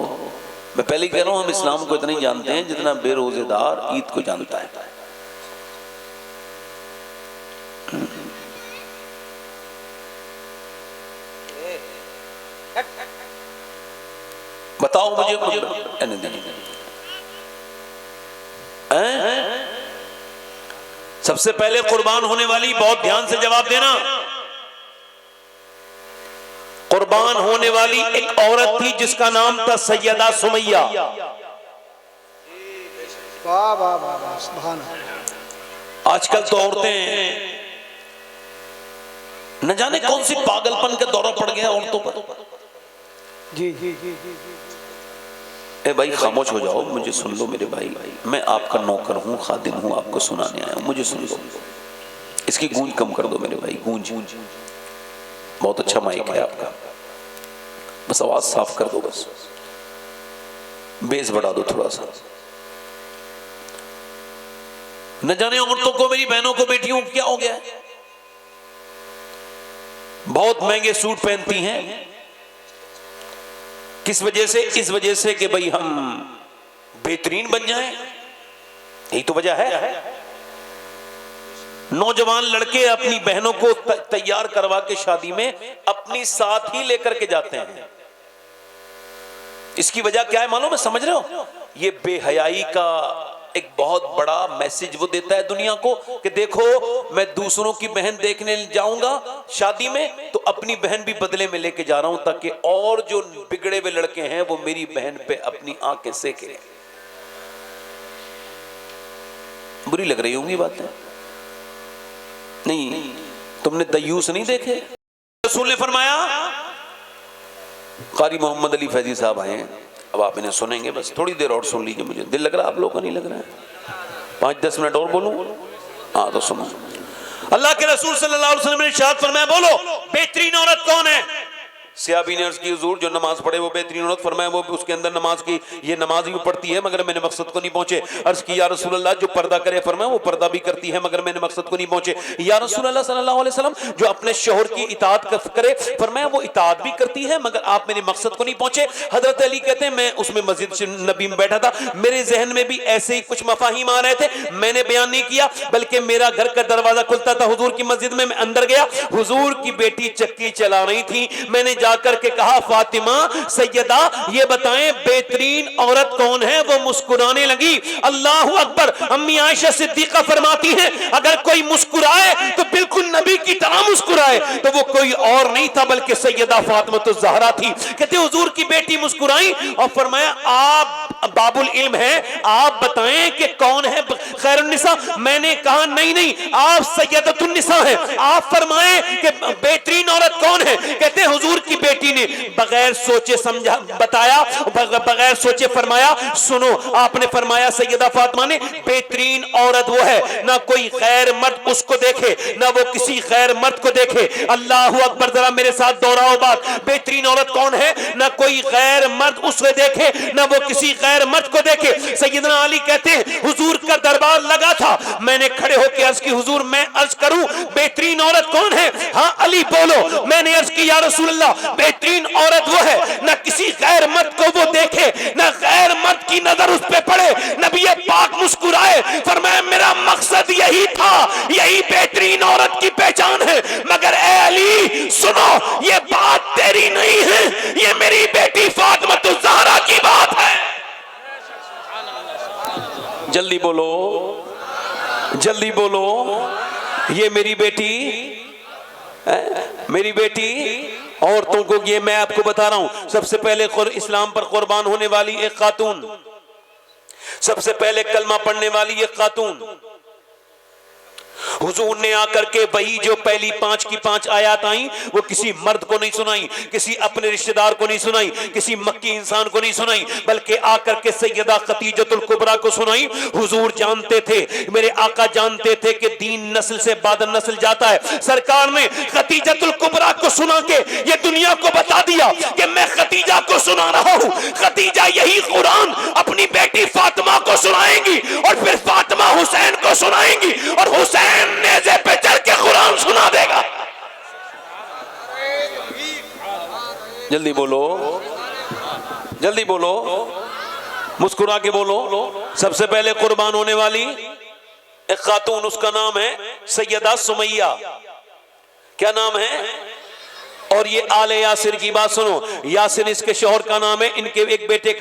میں پہلے کہہ رہا ہوں، ہم اسلام کو اتنا ہی جانتے ہیں جتنا بے روزے دار عید کو جانتا ہے۔ بتاؤ مجھے، سب سے پہلے قربان ہونے والی، بہت دھیان سے جواب دینا، قربان ہونے والی ایک عورت تھی جس کا نام تھا سیدہ سمیہ. واہ واہ واہ واہ سبحان اللہ. آج کل تو عورتیں نہ جانے کون سی پاگل پن کا دورہ پڑ گیا عورتوں پر. جی جی جی جی اے بھائی خاموش ہو جاؤ, مجھے سن لو میرے بھائی, میں آپ کا نوکر ہوں, خادم ہوں, آپ کو سنانے آیا ہوں, مجھے سن لو. اس کی گونج کم کر دو میرے بھائی, گونج. بہت اچھا مائک ہے آپ کا, بس آواز صاف کر دو, بس بیس بڑھا دو تھوڑا سا. نہ جانے عورتوں کو, میری بہنوں کو, بیٹیوں کو کیا ہو گیا ہے, بہت مہنگے سوٹ پہنتی ہیں. کس وجہ سے؟ اس وجہ سے کہ بھئی ہم بہترین بن جائیں, یہی تو وجہ ہے. نوجوان لڑکے اپنی بہنوں کو تیار کروا کے شادی میں اپنی ساتھ ہی لے کر کے جاتے ہیں. اس کی وجہ کیا ہے معلوم ہے, سمجھ رہے ہو؟ یہ بے حیائی کا ایک بہت بڑا میسج وہ دیتا ہے دنیا کو کہ دیکھو میں دوسروں کی بہن دیکھنے جاؤں گا شادی میں تو اپنی بہن بھی بدلے میں لے کے جا رہا ہوں تاکہ اور جو بگڑے ہوئے لڑکے ہیں وہ میری بہن پہ اپنی آنکھیں سیکھیں. بری لگ رہی ہوں گی باتیں, نہیں تم نے دیوس نہیں دیکھے. رسول نے فرمایا, قاری محمد علی فیضی صاحب آئے ہیں, اب آپ انہیں سنیں گے, بس تھوڑی دیر اور سن لیجئے. مجھے دل لگ رہا آپ لوگوں کا نہیں لگ رہا ہے, 5-10 منٹ اور بولوں؟ ہاں تو سنو. اللہ کے رسول صلی اللہ علیہ وسلم نے ارشاد فرمایا, بولو بہترین عورت کون ہے؟ صحابی نے عرض کی حضور جو نماز پڑھے وہ بہترین عورت. فرمایا وہ اس کے اندر نماز کی, یہ نماز بھی پڑھتی ہے مگر میں نے مقصد کو نہیں پہنچے. عرض کی یا رسول اللہ جو پردہ کرے, فرمایا وہ پردہ بھی کرتی ہے مگر میں نے مقصد کو نہیں پہنچے. یا رسول اللہ صلی اللہ علیہ وسلم جو اپنے شوہر کی اطاعت کرے, فرمایا وہ اطاعت بھی کرتی ہے مگر آپ میرے مقصد کو نہیں پہنچے. حضرت علی کہتے ہیں میں اس میں مسجد نبی میں بیٹھا تھا, میرے ذہن میں بھی ایسے ہی کچھ مفاہیم آ رہے تھے, میں نے بیان نہیں کیا بلکہ میرا گھر کا دروازہ کھلتا تھا حضور کی مسجد میں اندر گیا, حضور کی بیٹی چکی چلا رہی تھی. میں نے جا کر کے کہا فاطمہ سیدہ یہ بتائیں بہترین عورت کون ہے؟ وہ مسکرانے لگی. اللہ اکبر. امی عائشہ صدیقہ فرماتی ہیں اگر کوئی مسکرائے تو بالکل نبی کی طرح مسکرائے, تو وہ کوئی اور نہیں تھا بلکہ سیدہ فاطمہ الزہرا تھی. کہتے حضور کی بیٹی مسکرائی اور فرمایا آپ باب العلم ہیں, آپ بتائیں کہ کون ہے خیر النساء. میں نے کہا نہیں آپ سیدۃ النساء ہیں, آپ فرمائیں کہ بہترین عورت کون ہے. کہتے حضور کی بیٹی نے بغیر سوچے سمجھا بتایا, بغیر سوچے فرمایا سنو. آپ نے فرمایا سیدہ فاطمہ نے بہترین عورت وہ ہے نہ کوئی غیر مرد اس کو دیکھے نہ وہ کسی غیر مرد کو دیکھے. اللہ اکبر. ذرا میرے ساتھ دوہراؤ بات, بہترین عورت کون ہے؟ نہ کوئی غیر مرد اس کو دیکھے نہ وہ کسی غیر مرد کو دیکھے. سیدنا علی کہتے ہیں حضور کا دربار لگا تھا, میں نے کھڑے ہو کے عرض کی حضور میں عرض کروں بہترین عورت کون ہے؟ ہاں علی بولو. میں نے عرض کی یا رسول اللہ بہترین عورت وہ ہے نہ کسی غیر مرد کو وہ دیکھے نہ غیر مرد کی نظر اس پہ پڑے. نبی پاک مسکرائے, فرمایا میرا مقصد یہی تھا, یہی بہترین عورت کی پہچان ہے. مگر اے علی سنو, یہ بات تیری نہیں ہے, یہ میری بیٹی فاطمہ الزہرا کی بات ہے. جلدی بولو, جلدی بولو. یہ میری بیٹی, میری بیٹی عورتوں کو, یہ میں آپ کو بتا رہا ہوں, سب سے پہلے اسلام پر قربان ہونے والی ایک خاتون, سب سے پہلے کلمہ پڑھنے والی ایک خاتون. حضور نے آ کر کے وہی جو پہلی 5 کی 5 آیات آئیں وہ کسی مرد کو نہیں سنائی, کسی اپنے رشتہ دار کو نہیں سنائی, کسی مکی انسان کو نہیں سنائی, بلکہ آ کر کے سیدہ خدیجۃ الکبریٰ کو سنائی. حضور جانتے تھے, میرے آقا جانتے تھے کہ دین نسل سے بعد نسل جاتا ہے. سرکار نے خدیجۃ الکبریٰ کو سنا کے یہ دنیا کو بتا دیا کہ میں خدیجہ کو سنا رہا ہوں. خدیجہ یہی قرآن اپنی بیٹی فاطمہ کو سنائیں گی اور پھر فاطمہ حسین کو سنائیں گی اور حسین نیزے پہ چڑھ کے قرآن سنا دے گا. جلدی بولو, جلدی بولو, مسکرا کے بولو. سب سے پہلے قربان ہونے والی ایک خاتون, اس کا نام ہے سیدہ سمیہ. کیا نام ہے؟ اور یہ آل یاسر کی بات سنو، یاسر اس کے شوہر کا نام ہے، ان کے ایک بیٹے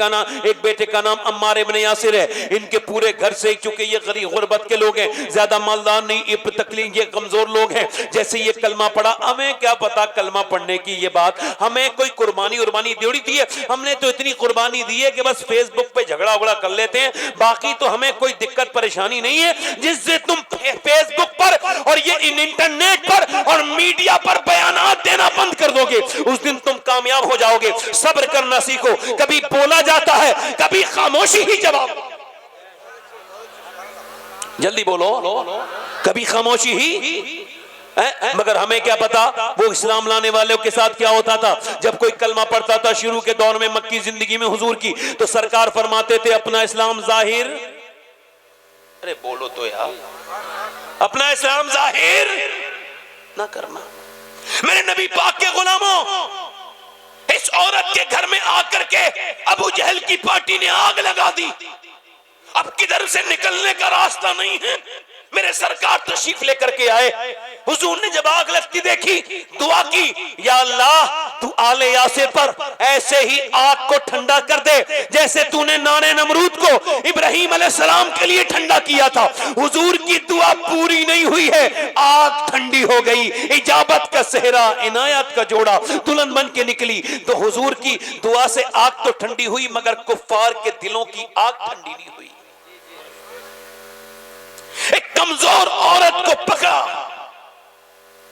کا نام عمار ابن یاسر ہے. ان کے پورے گھر سے، چونکہ یہ غریب غربت کے لوگ ہیں، زیادہ مالدار نہیں، یہ تکلیف، یہ کمزور لوگ ہیں. جیسے یہ کلمہ پڑھا، ہمیں کیا پتا کلمہ پڑھنے کی یہ بات، ہمیں کوئی قربانی دیوڑی دی ہے، ہم نے تو اتنی قربانی دی ہے کہ بس فیس بک پہ جھگڑا کر لیتے ہیں، باقی تو ہمیں کوئی دقت پریشانی نہیں ہے. جس سے تم فیس بک پر اور یہ انٹرنیٹ پر اور میڈیا پر بیانات دینا بند کر دو گے، اس دن تم کامیاب ہو جاؤ گے. صبر کرنا سیکھو، کبھی بولا جاتا ہے، کبھی خاموشی ہی جواب. جلدی بولو، کبھی خاموشی ہی. مگر ہمیں کیا پتا وہ اسلام لانے والوں کے ساتھ کیا ہوتا تھا. جب کوئی کلمہ پڑھتا تھا شروع کے دور میں مکی زندگی میں حضور کی، تو سرکار فرماتے تھے اپنا اسلام ظاہر، ارے بولو تو یار، اپنا اسلام ظاہر نہ کرنا. میرے نبی پاک کے غلاموں، اس عورت کے گھر میں آ کر کے ابو جہل کی پارٹی نے آگ لگا دی. اب کدھر سے نکلنے کا راستہ نہیں ہے. میرے سرکار تشریف لے کر کے آئے. حضور نے جب آگ لگتی دیکھی، دعا کی، یا اللہ تو آل یاسر پر ایسے ہی آگ کو ٹھنڈا کر دے جیسے تو نے نار نمرود کو ابراہیم علیہ السلام کے لیے ٹھنڈا کیا تھا. حضور کی دعا پوری نہیں ہوئی ہے، آگ ٹھنڈی ہو گئی. اجابت کا صحرا، عنایت کا جوڑا دلہن بن کے نکلی. تو حضور کی دعا سے آگ تو ٹھنڈی ہوئی، مگر کفار کے دلوں کی آگ ٹھنڈی نہیں ہوئی. ایک کمزور عورت کو پکڑا،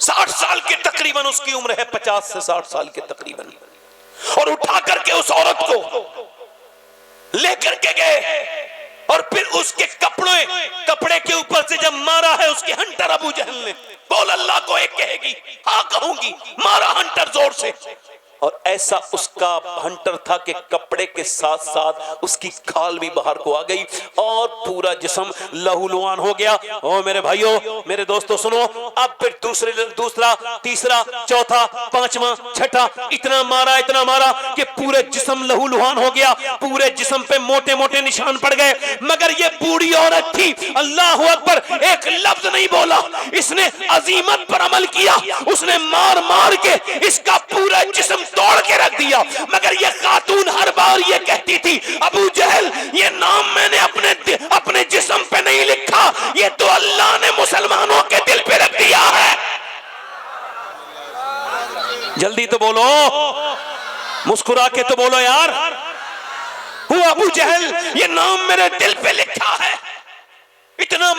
60 سال کے تقریباً اس کی عمر ہے، 50 سے 60 سال کے تقریباً، اور اٹھا کر کے اس عورت کو لے کر کے گئے، اور پھر اس کے کپڑے کے اوپر سے جب مارا ہے اس کے ہنٹر ابو جہل نے، بول اللہ کو ایک کہے گی، ہاں کہوں گی، مارا ہنٹر زور سے. اور ایسا اس کا ہنٹر تھا کہ کپڑے کے ساتھ ساتھ اس کی کھال بھی باہر کو آ گئی اور پورا جسم لہو لوان ہو گیا. او میرے بھائیو، میرے دوستو سنو، اب پھر دوسرا تیسرا چوتھا پانچواں چھٹا، اتنا مارا کہ پورے جسم لہو لوان ہو گیا، پورے جسم پہ موٹے موٹے نشان پڑ گئے. مگر یہ بوڑھی عورت تھی، اللہ اکبر، ایک لفظ نہیں بولا. اس نے عزیمت پر عمل کیا، اس نے مار کے اس کا پورا جسم توڑ کے رکھ دیا. مگر یہ خاتون ہر بار یہ کہتی تھی، ابو جہل یہ نام میں نے اپنے جسم پہ نہیں لکھا، یہ تو اللہ نے مسلمانوں کے دل پہ رکھ دیا ہے. جلدی تو بولو، مسکرا کے تو بولو یار، وہ ابو جہل یہ نام میرے دل پہ لکھا ہے. اتنا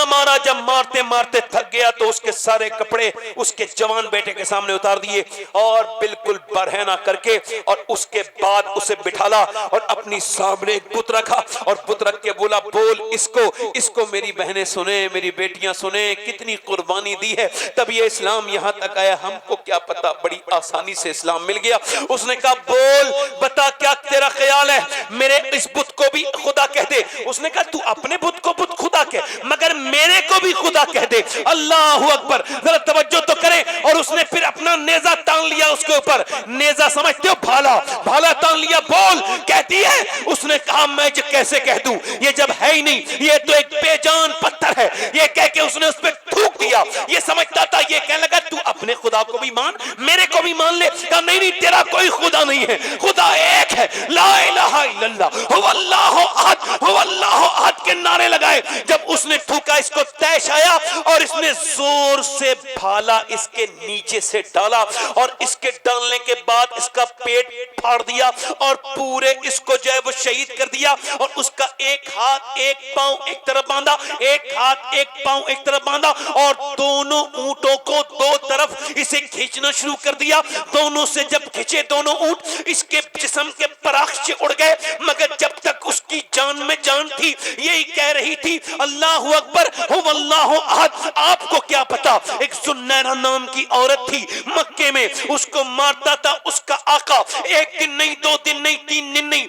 مارا جب مارتے مارتے تھک گیا تو اس کے سارے کپڑے اس کے جوان بیٹے کے سامنے اتار دیے اور بالکل برہنہ کر کے، اور اس کے بعد اسے بٹھالا اور اپنی سامنے ایک بت رکھا اور بت رکھ کے بولا، بول اس کو میری بہنیں سنیں، میری بیٹیاں سنیں، کتنی قربانی دی ہے تب یہ اسلام یہاں تک آیا. ہم کو کیا پتا، بڑی آسانی سے اسلام مل گیا. اس نے کہا، بول بتا کیا تیرا خیال ہے، میرے اس بت کو بھی خدا کہہ دے. اس نے کہا، تو اپنے بت کو بت خدا کہہ، مگر میرے کو بھی خدا کہہ دے. اللہ اکبر، ذرا توجہ تو کریں. اور اس نے پھر اپنا نیزہ تان لیا اس کے اوپر. نیزہ سمجھتے ہو، بھالا تان لیا. بول، کہتی ہے. اس نے کہا، میں کیسے کہہ دوں، یہ جب ہے ہی نہیں، یہ تو ایک بے جان پتھر ہے. یہ کہہ کے اس نے اس پہ تھوک دیا. یہ سمجھتا تھا، یہ کہنے لگا، تو اپنے خدا کو بھی مان، میرے کو بھی مان لے. کہا، نہیں تیرا کوئی خدا نہیں ہے، خدا ایک ہے، لا الہ الا اللہ، هو اللہ احد، هو اللہ احد کے نعرے لگائے. جب اس نے تھوکا، اس کو تیش آیا اور اس نے زور سے بھالا اس کے نیچے سے ڈالا اور اس کے ڈالنے کے بعد اس کا پیٹ پھاڑ دیا اور پورے اس کو جو ہے وہ شہید کر دیا. اور اس کا ایک ہاتھ ایک پاؤں ایک طرف باندھا، ایک ہاتھ ایک پاؤں ایک طرف باندھا اور دونوں اونٹوں کو دو طرف اسے کھینچنا شروع کر دیا. دونوں سے جب کھینچے دونوں اونٹ اس کے جسم کے پراخچے اڑ گئے. مگر جب تک اس کی جان میں جان تھی یہی کہہ رہی تھی، اللہ اکبر، هو اللہ احد. آپ کو کیا پتا، ایک زنیرہ نام کی عورت تھی مکے میں، اس کو مارتا تھا اس کا آقا. ایک دن نہیں، 2 دن نہیں، 3 دن نہیں،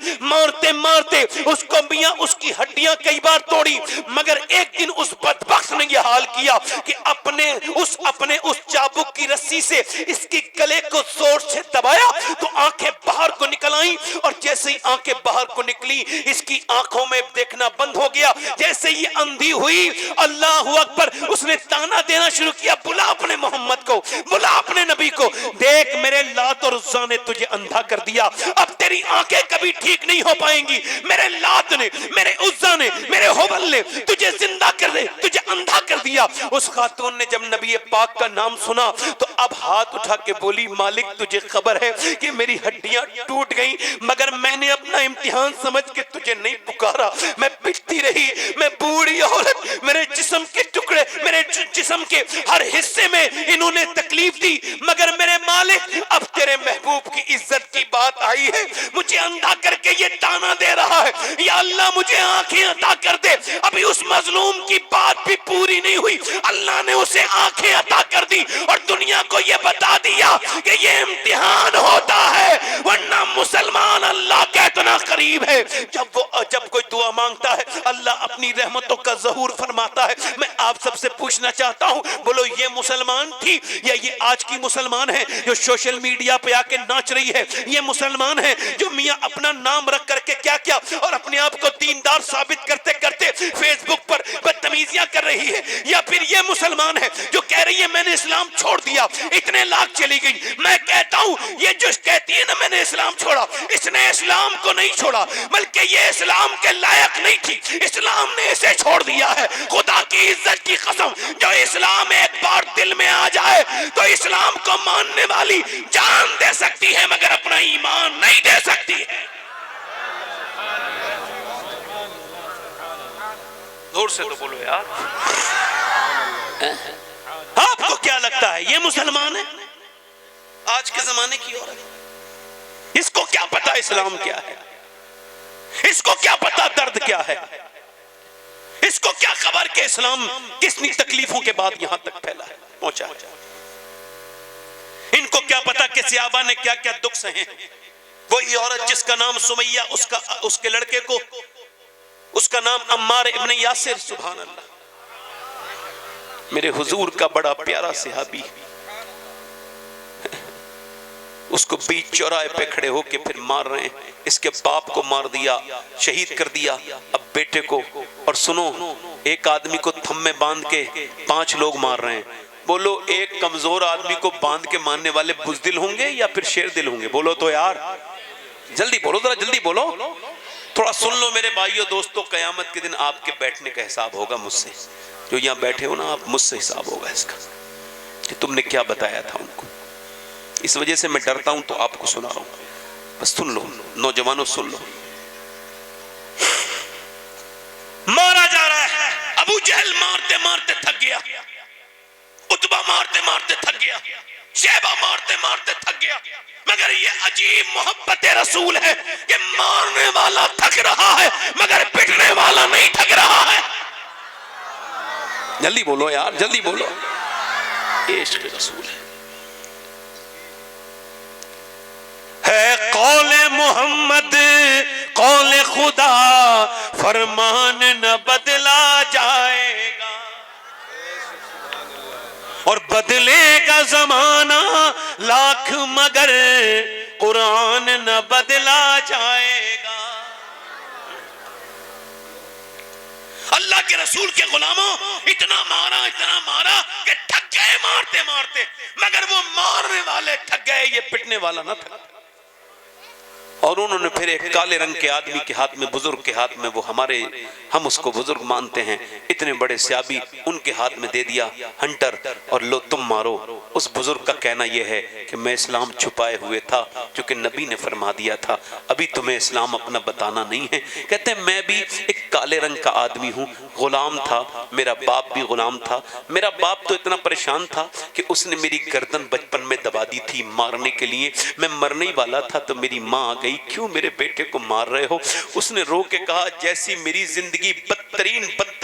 مارتے اس کو میاں اس کی ہڈیاں کئی بار توڑی. مگر ایک دن اس بدبخت نے یہ حال کیا کہ اپنے اس چابک کی رسی سے اس کی گلے کو زور سے دبایا تو آنکھیں باہر کو نکل آئیں، اور جیسے ہی آنکھیں باہر کو نکلی اس کی آنکھوں میں دیکھنا بند ہو گیا۔ جیسے یہ اندھی ہوئی، اللہ اکبر، اس نے تانا دینا شروع کیا، بلا اپنے محمد کو، بلا اپنے نبی کو، دیکھ میرے لات اور عزا نے تجھے اندھا کر دیا، اب تیری آنکھیں کبھی ٹھیک نہیں ہو پائیں گی، میرے لات نے، میرے عزا نے، میرے حبل نے تجھے زندہ کر دے، تجھے اندھا کر دیا۔ اس خاتون نے جب نبی پاک کا نام سنا تو اب ہاتھ اٹھا کے بولی، مالک تجھے خبر ہے کہ میری ہڈیاں ٹوٹ گئیں، مگر میں نے اپنا امتحان سمجھ کے تجھے نہیں پکارا، میں پٹتی رہی، میں بوڑھی عورت، میرے جسم کے ٹکڑے، میرے جسم کے ہر حصے میں انہوں نے تکلیف دی، مگر میرے مالک اب تیرے محبوب کی عزت کی بات آئی ہے، مجھے اندھا کر کے یہ تانا دے رہا ہے، یا اللہ مجھے آنکھیں عطا کر دے۔ ابھی اس مظلوم کی بات بھی پوری نہیں ہوئی، اللہ نے اسے آنکھیں عطا کر دی اور دنیا کو یہ بتا دیا کہ یہ امتحان ہوتا ہے، ورنہ مسلمان اللہ کا اتنا قریب ہے، جب کوئی دعا مانگتا ہے اللہ اپنی رحمتوں کا ظہور فرماتا ہے۔ میں آپ سب سے پوچھنا چاہتا ہوں، بولو یہ مسلمان تھی یا یہ آج کی مسلمان ہے جو سوشل میڈیا پہ آ کے ناچ رہی ہے؟ یہ مسلمان ہے جو میاں اپنا نام رکھ کر کے کیا کیا اور اپنے آپ کو دیندار ثابت کرتے کرتے فیس بک پر بدتمیزیاں کر رہی ہے؟ یا پھر یہ مسلمان ہے جو کہہ رہی ہے میں نے اسلام چھوڑ دیا، اتنے لاکھ چلی گئی؟ میں کہتا ہوں یہ جو کہتی ہے نا میں نے اسلام چھوڑا، اس نے اسلام کو نہیں چھوڑا بلکہ یہ اسلام کے لائق نہیں تھی، اسلام نے اسے چھوڑ دیا ہے۔ خدا کی عزت کی قسم، جو اسلام ایک بار دل میں آ جائے تو اسلام کو ماننے والی جان دے سکتی ہے مگر اپنا ایمان نہیں دے سکتی ہے۔ زور سے تو بولو یار، آپ کو کیا لگتا ہے یہ مسلمان ہے؟ آج کے زمانے کی عورت، اس کو کیا پتا اسلام کیا ہے؟ اس کو کیا پتا درد کیا ہے؟ اس کو کیا خبر کہ اسلام کتنی تکلیفوں کے بعد یہاں تک پھیلا ہے، پہنچا ہے؟ ان کو کیا پتا کہ صحابہ نے کیا کیا دکھ سہے ہیں؟ وہی عورت جس کا نام سمیہ، اس کے لڑکے کو اس کا نام عمار ابن یاسر، سبحان اللہ، میرے حضور کا بڑا پیارا صحابی، اس کو بیچ چوراہے پہ کھڑے ہو کے پھر مار رہے ہیں، اس کے باپ کو مار دیا، شہید کر دیا، اب بیٹے کو، اور سنو ایک آدمی کو تھم میں باندھ کے 5 لوگ مار رہے ہیں۔ بولو ایک کمزور آدمی کو باندھ کے مارنے والے بزدل ہوں گے یا پھر شیر دل ہوں گے؟ بولو تو یار، جلدی بولو، ذرا جلدی بولو، تھوڑا سن لو میرے بھائیو دوستو، قیامت کے دن آپ کے بیٹھنے کا حساب ہوگا مجھ سے، جو یہاں بیٹھے ہو نا آپ، مجھ سے حساب ہوگا اس کا کہ تم نے کیا بتایا تھا ان کو۔ اس وجہ سے میں ڈرتا ہوں تو آپ کو سنا رہا ہوں، بس سن لو نوجوانوں، سن لو۔ مارا جا رہا ہے، ابو جہل مارتے مارتے تھک گیا، عتبہ مارتے مارتے تھک گیا، شیبہ مارتے مارتے تھک گیا، مگر یہ عجیب محبت رسول ہے کہ مارنے والا تھک رہا ہے مگر پٹنے والا نہیں تھک رہا ہے۔ جلدی بولو یار، جلدی بولو، عشق رسول ہے قول محمد، قول خدا، فرمان نہ بدلا جائے گا، اور بدلے گا زمانہ لاکھ مگر قرآن نہ بدلا جائے گا۔ اللہ کے رسول کے غلاموں اتنا مارا کہ تھک گئے مارتے مارتے، مگر وہ مارنے والے تھک گئے، یہ پٹنے والا نہ تھک۔ اور انہوں نے پھر ایک کالے رنگ کے آدمی کے ہاتھ میں، بزرگ کے ہاتھ میں، وہ ہم اس کو بزرگ مانتے ہیں، اتنے بڑے صحابی، ان کے ہاتھ میں دے دیا ہنٹر، اور لو تم مارو۔ اس بزرگ کا کہنا یہ ہے کہ میں اسلام چھپائے ہوئے تھا کیونکہ نبی نے فرما دیا تھا ابھی تمہیں اسلام اپنا بتانا نہیں ہے۔ کہتے ہیں میں بھی ایک کالے رنگ کا آدمی ہوں، غلام تھا، میرا باپ بھی غلام تھا، میرا باپ تو اتنا پریشان تھا کہ اس نے میری گردن بچپن میں دبا دی تھی مارنے کے لیے، میں مرنے والا تھا تو میری ماں آ گئی، کیوں میرے بیٹے کو مار رہے ہو؟ اس نے رو کے کہا جیسی میری زندگی بدترین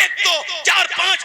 1 2 4 5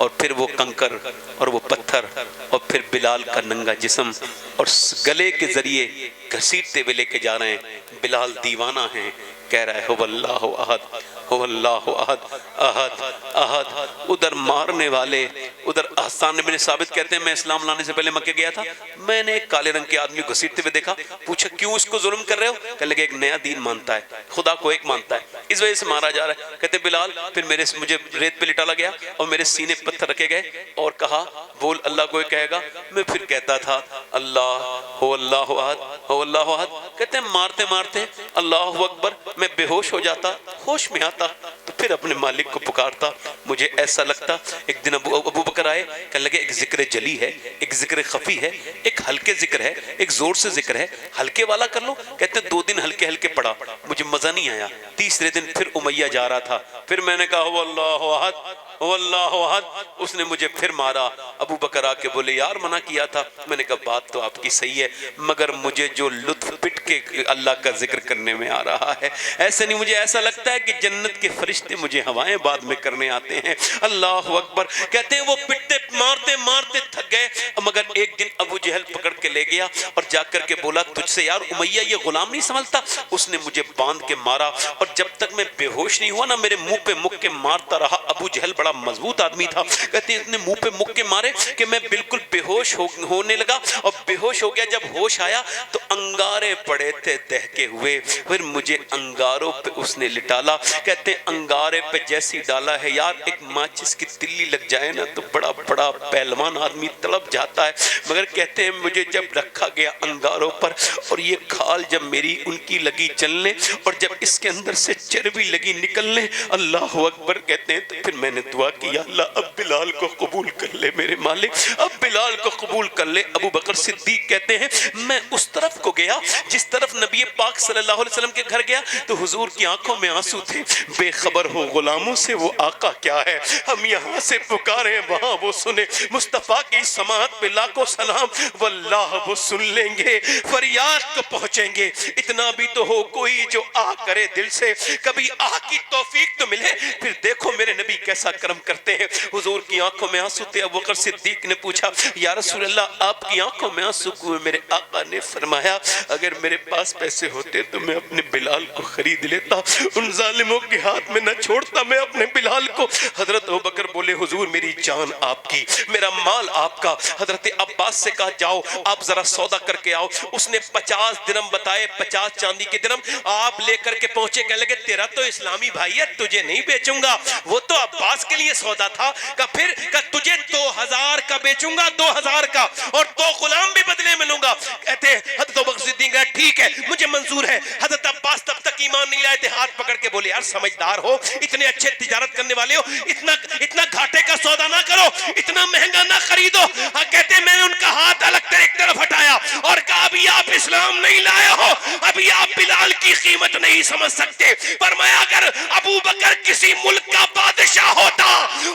اور پھر وہ کنکر اور وہ پتھر اور پھر بلال کا ننگا جسم اور گلے کے ذریعے گھسیٹتے ہوئے لے کے جا رہے ہیں۔ بلال دیوانہ ہیں، کہہ رہا ہے ہو اللہ احد، ہو اللہ احد، احد احد۔ ادھر مارنے والے، ادھر حسان بن ثابت کہتے ہیں میں اسلام لانے سے پہلے مکے گیا تھا، میں نے ایک کالے رنگ کے آدمی کو گھسیٹتے ہوئے دیکھا، پوچھا کیوں اس کو ظلم کر رہے ہو؟ کہنے لگے ایک نیا دین مانتا ہے، خدا کو ایک مانتا ہے، اس وجہ سے مارا جا رہا ہے۔ کہتے بلال پھر مجھے ریت پہ لٹالا گیا اور میرے سینے پتھر رکھے گئے اور کہا بول اللہ کو کہے گا، میں پھر کہتا تھا اللہ ہو اللہ احد، ہو اللہ احد۔ کہتے ہیں مارتے مارتے اللہ اکبر، میں بے ہوش ہو جاتا، ہوش میں آتا تو پھر اپنے مالک کو پکارتا۔ مجھے ایسا لگتا ایک دن ابو بکر آئے، کہنے لگے ایک ذکر جلی ہے، ایک ذکر خفی ہے، ایک ہلکے ذکر ہے، ایک زور سے ذکر ہے، ہلکے والا کر لو۔ کہتے ہیں 2 دن ہلکے ہلکے پڑا، مجھے مزہ نہیں آیا۔ تیسرے دن پھر امیہ جا رہا تھا، پھر میں نے کہا ہو اللہ احد، ہو اللہ احد، اس نے مجھے پھر مارا۔ ابو بکر آ کے بولے یار منع کیا تھا، میں نے کہا بات تو آپ کی صحیح ہے، مگر مجھے جو لطف پٹ کے اللہ کا ذکر کرنے میں آ رہا ہے ایسے نہیں، مجھے ایسا لگتا ہے کہ جنت کے فرشتے مجھے ہوائیں بعد میں کرنے آتے ہیں۔ اللہ اکبر۔ کہتے ہیں وہ پٹتے مارتے مارتے تھک گئے، مگر ایک دن ابو جہل پکڑ کے لے گیا اور جا کر کے بولا تجھ سے یار امیہ یہ غلام نہیں سنبھلتا؟ اس نے مجھے باندھ کے مارا اور جب تک میں بے ہوش نہیں ہوا نا میرے منہ پہ مک کے مارتا رہا۔ ابو جہل بڑا مضبوط آدمی تھا، کہتے ہیں اس نے منہ پہ مک کے مارے کہ میں بالکل بے ہوش ہونے لگا، اور بے ہوش ہو گیا۔ جب ہوش آیا تو انگارے پڑے تھے دہکے ہوئے، پھر مجھے انگاروں پہ اس نے لٹالا۔ کہتے ہیں انگارے پہ جیسی ڈالا ہے یار ایک ماچس کی تلی لگ جائے نا تو بڑا بڑا پہلوان آدمی تڑپ جاتا ہے، مگر کہتے ہیں مجھے جب رکھا گیا انگاروں پر اور یہ کھال جب میری ان کی لگی چلنے اور جب اس کے اندر سے چربی لگی نکلنے، اللہ اکبر، کہتے ہیں تو پھر میں نے دعا کی یا اللہ اب بلال کو قبول کر لے میرے مالک، اب بلال کو قبول کر لے۔ ابو بکر صدیق کہتے ہیں میں اس طرف کو گیا جس طرف نبی پاک صلی اللہ علیہ وسلم کے گھر گیا تو حضور کی آنکھوں میں آنسو تھے۔ بے خبر ہو غلاموں سے وہ آقا کیا ہے، ہم یہاں سے پکاریں وہاں وہ سنے، مصطفیٰ کی سماعت پہ لاکھوں سلام، واللہ وہ سن لیں گے، فریاد کو پہنچیں گے۔ اتنا بھی تو ہو کوئی جو آ کرے دل سے، کبھی آ کی توفیق تو ملے، پھر دیکھو میرے نبی کیسا کرم کرتے ہیں۔ حضور کی آنکھوں میں آنسو تھے۔ ابو بکر صدیق نے پوچھا یا رسول اللہ آپ کی آنکھوں میں آنسو کیوں؟ میرے آقا نے فرمایا اگر میرے پاس پیسے ہوتے تو میں اپنے بلال کو خرید لیتا، ان ظالموں کے ہاتھ میں نہ چھوڑتا میں اپنے بلال کو۔ حضرت ابو بکر بولے حضور میری جان آپ کی، میرا مال آپ کا۔ حضرت عباس سے کہا جاؤ آپ ذرا سودا کر کے آؤ۔ اس نے 50 درم بتائے، 50 چاندی کے درم آپ لے کر کے پہنچے۔ کہنے لگے تیرا تو اسلامی بھائی ہے، تجھے نہیں بیچوں گا، وہ تو عباس کے لیے سودا تھا۔ کہا پھر کہا تجھے 2000 کا بیچوں گا، 2000 کا، اور 2 غلام بھی بدلے میں لوں گا۔ کہتے ہیں حضرت ابو بکر صدیق کہا ٹھیک ہے مجھے منظور ہے۔ حضرت عباس تب تک ایمان نہیں لائے تھے، ہاتھ پکڑ کے بولے یار سمجھدار ہو، اتنے اچھے تجارت کرنے والے ہو، اتنا گھاٹے کا سودا نہ کرو، اتنا مہنگا نہ خریدو۔ کہتے ہیں میں نے ان کا ہاتھ الگ ایک طرف ہٹایا اور کہا ابھی آپ اسلام نہیں لائے ہو، ابھی آپ بلال کی قیمت نہیں سمجھ سکتے۔ فرمایا اگر ابو بکر کسی ملک کا بادشاہ ہوتا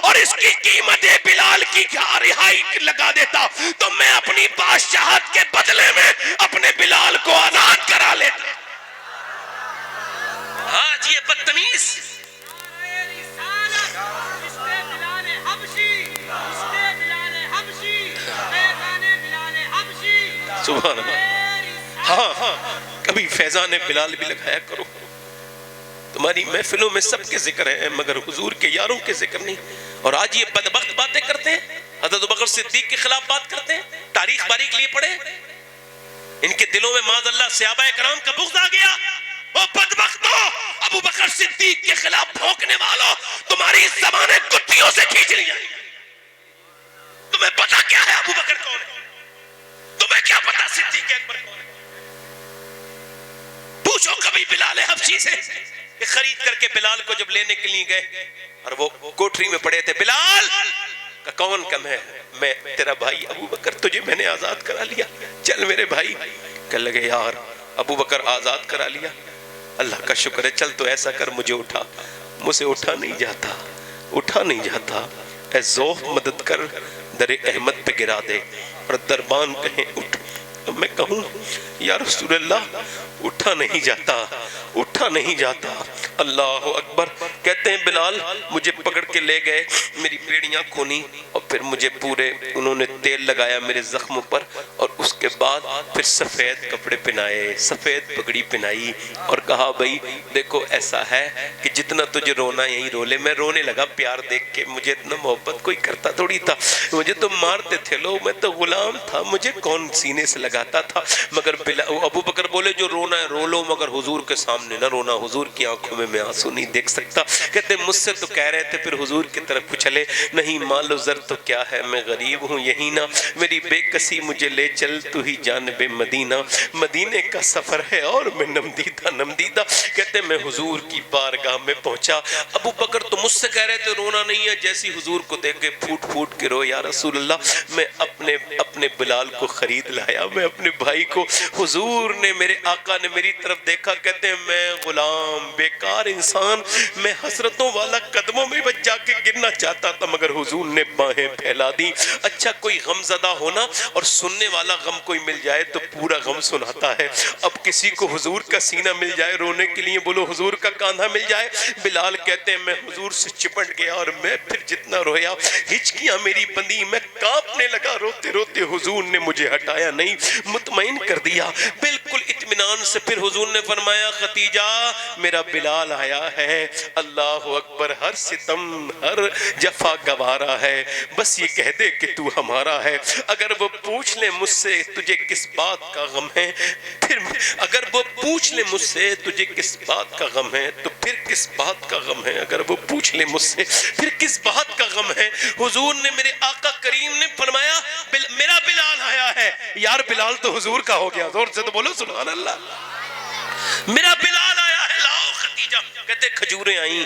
اور اس کی قیمت بلال کی رہائی لگا دیتا تو میں اپنی بادشاہت کے بدلے میں اپنے بلال کو آزاد کرا لیتا۔ آج یہ بدتمیز سبحان اللہ۔ ہاں کبھی فیضان بلال بھی لگایا کرو، تمہاری محفلوں میں سب کے ذکر ہیں مگر حضور کے یاروں کے ذکر نہیں۔ اور آج یہ بدبخت باتیں کرتے ہیں، حضرت ابو بکر صدیق کے خلاف بات کرتے ہیں، تاریخ باریک لیے پڑھے، ان کے دلوں میں معاذ اللہ صحابہ کرام کا بغض آ گیا۔ وہ بدبختو ابو بکر صدیق کے خلاف بھونکنے والوں، تمہاری زبانیں کتیوں سے کھینچ رہی ہیں۔ تمہیں پتا کیا ہے ابو بکر کون ہے؟ تمہیں کیا پتا صدیق اکبر کون ہے؟ پوچھو کبھی بلال حبشی سے کہ خرید کر کے بلال کو جب لینے کے لیے گئے اور وہ کوٹری میں پڑے تھے، بلال کا کون کم ہے؟ میں تیرا بھائی ابو بکر، تجھے میں نے آزاد کرا لیا، چل میرے بھائی۔ کہنے لگے یار ابو بکر آزاد کرا لیا، اللہ کا شکر ہے، چل تو ایسا کر مجھے اٹھا۔ مجھ سے اٹھا نہیں جاتا، اٹھا نہیں جاتا، اے ذوف مدد کر، در احمد پہ گرا دے اور دربان کہیں اٹھ۔ تو میں کہوں یا رسول اللہ اٹھا نہیں جاتا، اٹھا نہیں جاتا۔ اللہ اکبر۔ کہتے ہیں بلال مجھے پکڑ کے لے گئے، میری بیڑیاں کھونی اور پھر مجھے پورے انہوں نے تیل لگایا میرے زخموں پر، اور اس کے بعد پھر سفید کپڑے پہنائے، سفید پگڑی پہنائی، اور کہا بھئی دیکھو ایسا ہے کہ جتنا تجھے رونا یہی رو لے۔ میں رونے لگا پیار دیکھ کے، مجھے اتنا محبت کوئی کرتا تھوڑی تھا، مجھے تو مارتے تھے لوگ، میں تو غلام تھا، مجھے کون سینے سے لگاتا تھا۔ مگر ابو بکر بولے جو رونا ہے رو لو، مگر حضور کے سامنے نہ رونا، حضور کی آنکھوں میں آنسو نہیں دیکھ سکتا۔ کہتے مجھ سے تو کہہ رہے تھے، پھر حضور کی طرف چلے، نہیں مال و زر تو کیا ہے، میں غریب ہوں یہی نہ، میری بے کسی مجھے لے چل تو ہی جانب مدینہ، مدینے کا سفر ہے اور میں نمدیدہ نمدیدہ۔ کہتے میں حضور کی بارگاہ میں پہنچا، ابو بکر تو مجھ سے کہہ رہے تھے رونا نہیں ہے، جیسی حضور کو دیکھ کے پھوٹ پھوٹ کے رو، یا رسول اللہ میں اپنے بلال کو خرید لایا، میں اپنے بھائی کو۔ حضور نے میرے آقا نے میری طرف دیکھا، کہتے ہیں میں غلام بیکار انسان، میں حسرتوں والا قدموں میں بچ جا کے گرنا چاہتا تھا، مگر حضور نے باہیں پھیلا دی۔ اچھا کوئی غم زدہ ہونا اور سننے والا غم کوئی مل جائے تو پورا غم سناتا ہے۔ اب کسی کو حضور کا سینہ مل جائے رونے کے لیے، بولو حضور کا کاندھا مل جائے۔ بلال کہتے ہیں میں حضور سے چپٹ گیا، اور میں پھر جتنا رویا ہچکیاں میری بندی، میں کانپنے لگا روتے روتے۔ حضور نے مجھے ہٹایا نہیں، مطمئن کر دیا بالکل اطمینان سے۔ پھر حضور نے فرمایا ختیجہ میرا بلال آیا ہے، اللہ اکبر، ہر ستم ہر جفا گوارا ہے، بس یہ کہہ دے کہ تو ہمارا ہے۔ اگر وہ پوچھ لے مجھ سے تجھے کس بات کا غم ہے، پھر اگر وہ پوچھ لے مجھ سے تجھے کس بات کا غم ہے تو پھر کس بات کا غم ہے، اگر وہ پوچھ لے مجھ سے پھر کس بات کا غم ہے۔ حضور نے میرے آقا کریم نے فرمایا میرا بلال آیا ہے۔ یار بلال تو حضور کا ہو گیا، زور سے تو بولو سبحان اللہ۔ میرا بلال آیا ہے، لاؤ ختیجہ۔ کہتے کھجوریں آئیں،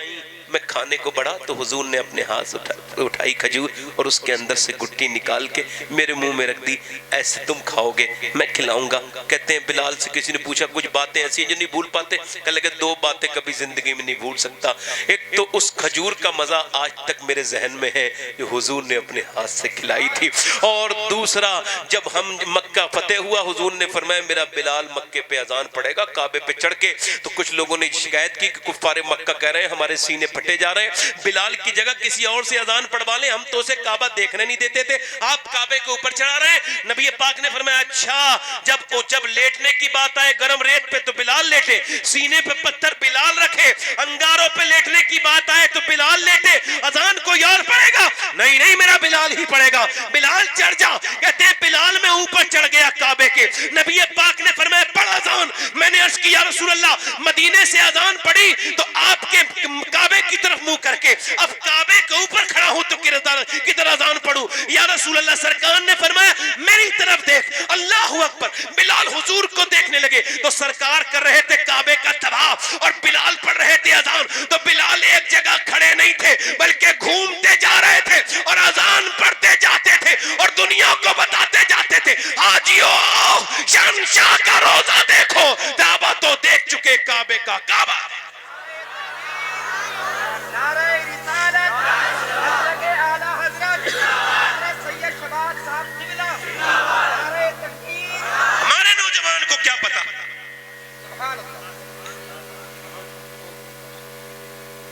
میں کھانے کو بڑھا تو حضور نے اپنے ہاتھ اٹھائی کھجور اور اس کے اندر سے گٹی نکال کے میرے منہ میں رکھ دی، ایسے تم کھاؤ گے میں کھلاؤں گا۔ کہتے ہیں بلال سے کسی نے پوچھا کچھ باتیں ایسی ہیں جو نہیں بھول پاتے، کہنے لگے دو باتیں کبھی زندگی میں نہیں بھول سکتا، ایک تو اس کھجور کا مزہ آج تک میرے ذہن میں ہے جو حضور نے اپنے ہاتھ سے کھلائی تھی، اور دوسرا جب ہم مکہ فتح ہوا حضور نے فرمایا میرا بلال مکے پہ اذان پڑھے گا کعبے پہ چڑھ کے، تو کچھ لوگوں نے شکایت کی کہ کفار مکہ کہہ رہے ہیں ہمارے سینے پھٹے جا رہے ہیں، بلال کی جگہ کسی اور سے اذان پڑھوا لیں، ہم تو اسے کعبہ دیکھنے نہیں دیتے تھے، آپ کعبے کے اوپر چڑھا رہے ہیں۔ نبی پاک نے فرمایا اچھا جب لیٹنے کی بات آئے گرم ریت پہ تو بلال لیٹے، سینے پہ پتھر بلال رکھے، انگاروں پہ لیٹنے کی بات آئے تو بلال لیٹے، اذان کوئی اور پڑھے گا نہیں میرا بلال ہی پڑھے گا، بلال چڑھ جا۔ کہتے ہیں بلال میں اوپر چڑھ گیا کعبے کے، نبی پاک نے فرمایا پڑھ اذان۔ میں نے عرض کی یا رسول اللہ مدینے سے اذان پڑھی تو آپ کے کعبے کی طرف منہ کر کے، اب کعبے کے اوپر کھڑا ہوں تو کدھر اذان پڑھوں؟ یا رسول اللہ سرکار نے فرمایا میری طرف دیکھ، اللہ اکبر۔ بلال حضور کو دیکھنے لگے تو سرکار کر رہے تھے کعبے کا طواف اور بلال پڑھ رہے تھے اذان، تو بلال ایک جگہ کھڑے نہیں تھے بلکہ گھومتے جا رہے تھے اور اذان پڑھتے جاتے تھے اور دنیا کو بتاتے جاتے تھے حاجیو شہنشاہ کا روزہ دیکھو، کعبہ تو دیکھ چکے کعبے کا کعبہ۔ ہمارے نوجوان کو کیا پتا،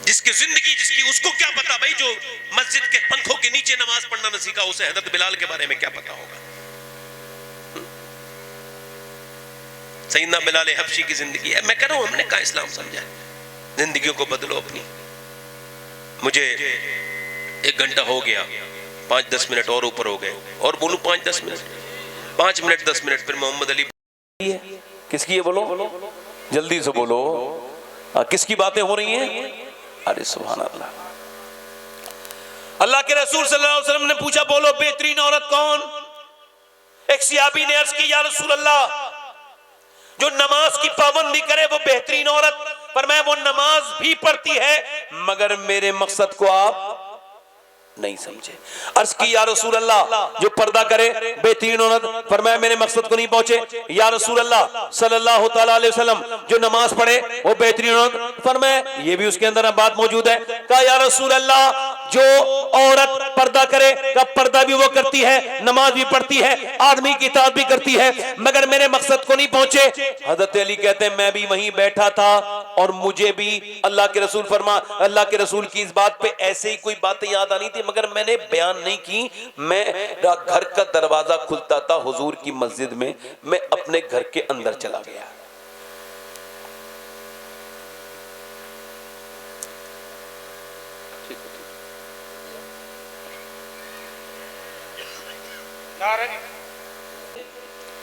جس کی زندگی جس کی اس کو کیا پتا بھائی، جو مسجد کے پنکھوں کے نیچے نماز پڑھنا نہ سیکھا اسے حضرت بلال کے بارے میں کیا پتا ہوگا۔ سیدنا بلال حبشی کی زندگی ہے، میں کہہ رہا ہوں ہم نے کہا اسلام سمجھا ہے، زندگیوں کو بدلو اپنی۔ مجھے 1 گھنٹہ ہو گیا، 5-10 منٹ اور اوپر ہو گئے، اور بولوں 5-10 منٹ، 5 منٹ 10 منٹ پھر محمد علی کس کی ہے بولو جلدی سے بولو، کس کی باتیں ہو رہی ہیں؟ ارے سبحان اللہ۔ اللہ کے رسول صلی اللہ علیہ وسلم نے پوچھا بولو بہترین عورت کون؟ ایک صحابی نے عرض کی یا رسول اللہ جو نماز کی پابندی کرے وہ بہترین عورت۔ فرمایا وہ نماز بھی پڑھتی ہے مگر میرے مقصد کو آپ نہیں سمجھے۔ عرض کی یا رسول اللہ جو پردہ کرے بہترین عورت۔ فرمایا میرے مقصد کو نہیں پہنچے۔ یا رسول اللہ صلی اللہ تعالیٰ علیہ وسلم جو نماز پڑھے وہ بہترین عورت۔ فرمایا یہ بھی اس کے اندر بات موجود ہے۔ کہا یا رسول اللہ جو عورت پردہ کرے کہ پردہ بھی وہ کرتی ہے، نماز بھی پڑھتی ہے، آدمی کی اطاعت بھی کرتی ہے، مگر میرے مقصد کو نہیں پہنچے۔ حضرت علی کہتے ہیں میں بھی وہیں بیٹھا تھا اور مجھے بھی اللہ کے رسول اللہ کے رسول کی اس بات پہ ایسے ہی کوئی باتیں یاد آنی تھی، مگر میں نے بیان نہیں کی۔ میں گھر کا دروازہ کھلتا تھا حضور کی مسجد میں اپنے گھر کے اندر چلا گیا۔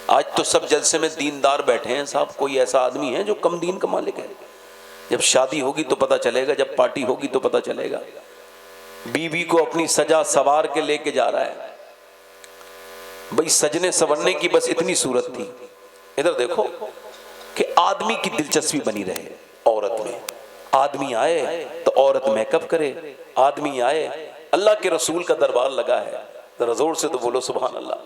آج تو سب جلسے میں دیندار بیٹھے ہیں صاحب، کوئی ایسا آدمی ہے جو کم دین کا مالک ہے؟ جب شادی ہوگی تو پتہ چلے گا، جب پارٹی ہوگی تو پتہ چلے گا۔ بیوی کو اپنی سجا سوار کے لے کے جا رہا ہے، بھئی سجنے سورنے کی بس اتنی صورت تھی۔ ادھر دیکھو کہ آدمی کی دلچسپی بنی رہے عورت میں، آدمی آئے تو عورت میک اپ کرے، آدمی آئے، اللہ کے رسول کا دربار لگا ہے، ذرا زور سے تو بولو سبحان اللہ،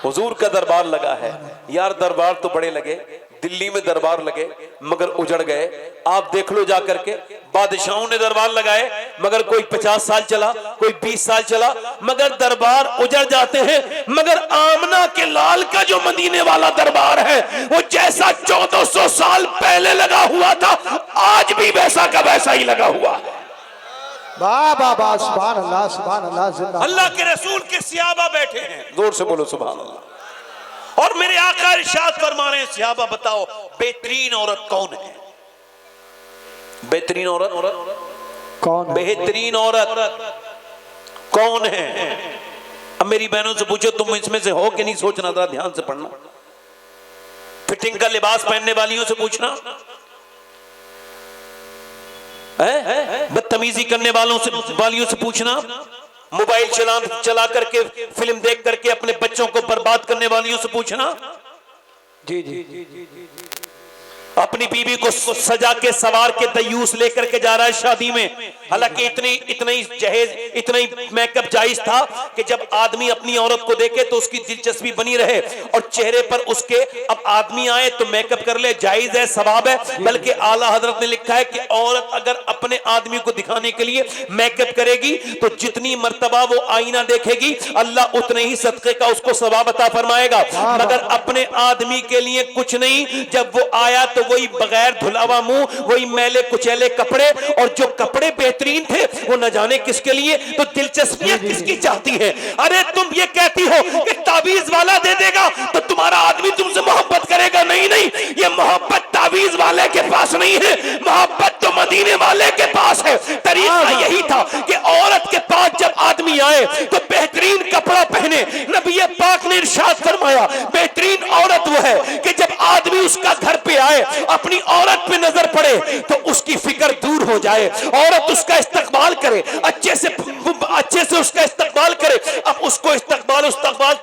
حضور کا دربار لگا ہے۔ یار دربار تو بڑے لگے، دلی میں دربار لگے مگر اجڑ گئے۔ آپ دیکھ لو جا کر کے، بادشاہوں نے دربار لگائے مگر کوئی 50 سال چلا، کوئی 20 سال چلا، مگر دربار اجڑ جاتے ہیں۔ مگر آمنہ کے لال کا جو مدینے والا دربار ہے وہ جیسا 1400 سال پہلے لگا ہوا تھا آج بھی ویسا کا ویسا ہی لگا ہوا ہے۔ با سبحان اللہ سبحان اللہ زندہ اللہ کے رسول کے صحابہ بیٹھے ہیں، زور سے بولو سبحان اللہ۔ اور میرے آقا ارشاد فرما رہے ہیں صحابہ بتاؤ بہترین عورت کون ہے؟ بہترین عورت کون ہے؟ بہترین عورت کون ہے؟ اب میری بہنوں سے پوچھو تم اس میں سے ہو کہ نہیں، سوچنا تھا، دھیان سے پڑھنا۔ فٹنگ کا لباس پہننے والیوں سے پوچھنا، بدتمیزی کرنے والیوں سے پوچھنا، موبائل چلا کر کے فلم دیکھ کر کے اپنے بچوں کو برباد کرنے والیوں سے پوچھنا، جی جی جی جی جی اپنی بیوی کو سجا کے سوار کے دیوس لے کر کے جا رہا ہے شادی میں، حالانکہ اتنا ہی جہیز اتنا ہی میک اپ جائز تھا کہ جب آدمی اپنی عورت کو دیکھے تو اس کی دلچسپی بنی رہے اور چہرے پر اس کے اب آدمی آئے تو میک اپ کر لے، جائز ہے، ثواب ہے۔ بلکہ اعلیٰ حضرت نے لکھا ہے کہ عورت اگر اپنے آدمی کو دکھانے کے لیے میک اپ کرے گی تو جتنی مرتبہ وہ آئینہ دیکھے گی اللہ اتنے ہی صدقے کا اس کو ثواب عطا فرمائے گا، مگر اپنے آدمی کے لیے کچھ نہیں۔ جب وہ آیا تو وہی بغیر دھلاوا منہ، وہی میلے کچیلے کپڑے، اور جو کپڑے بہترین تھے وہ نہ جانے کس کے لیے، تو دلچسپیاں کس کی چاہتی ہے؟ ارے تم یہ کہتی ہو کہ تعویذ والا دے دے گا تو تمہارا آدمی تم سے محبت کرے گا، نہیں، یہ محبت تعویذ والے کے پاس نہیں ہے، محبت تو مدینے والے کے پاس ہے۔ طریقہ یہی تھا کہ عورت کے پاس جب آدمی آئے تو بہترین کپڑا پہنے۔ نبی پاک نے ارشاد فرمایا بہترین عورت وہ ہے کہ جب آدمی اس کا گھر پہ آئے اپنی عورت پہ نظر پڑے تو اس کی فکر دور ہو جائے، عورت اس کا استقبال کرے، اچھے سے اس کا استقبال کرے۔ اب اس کو استقبال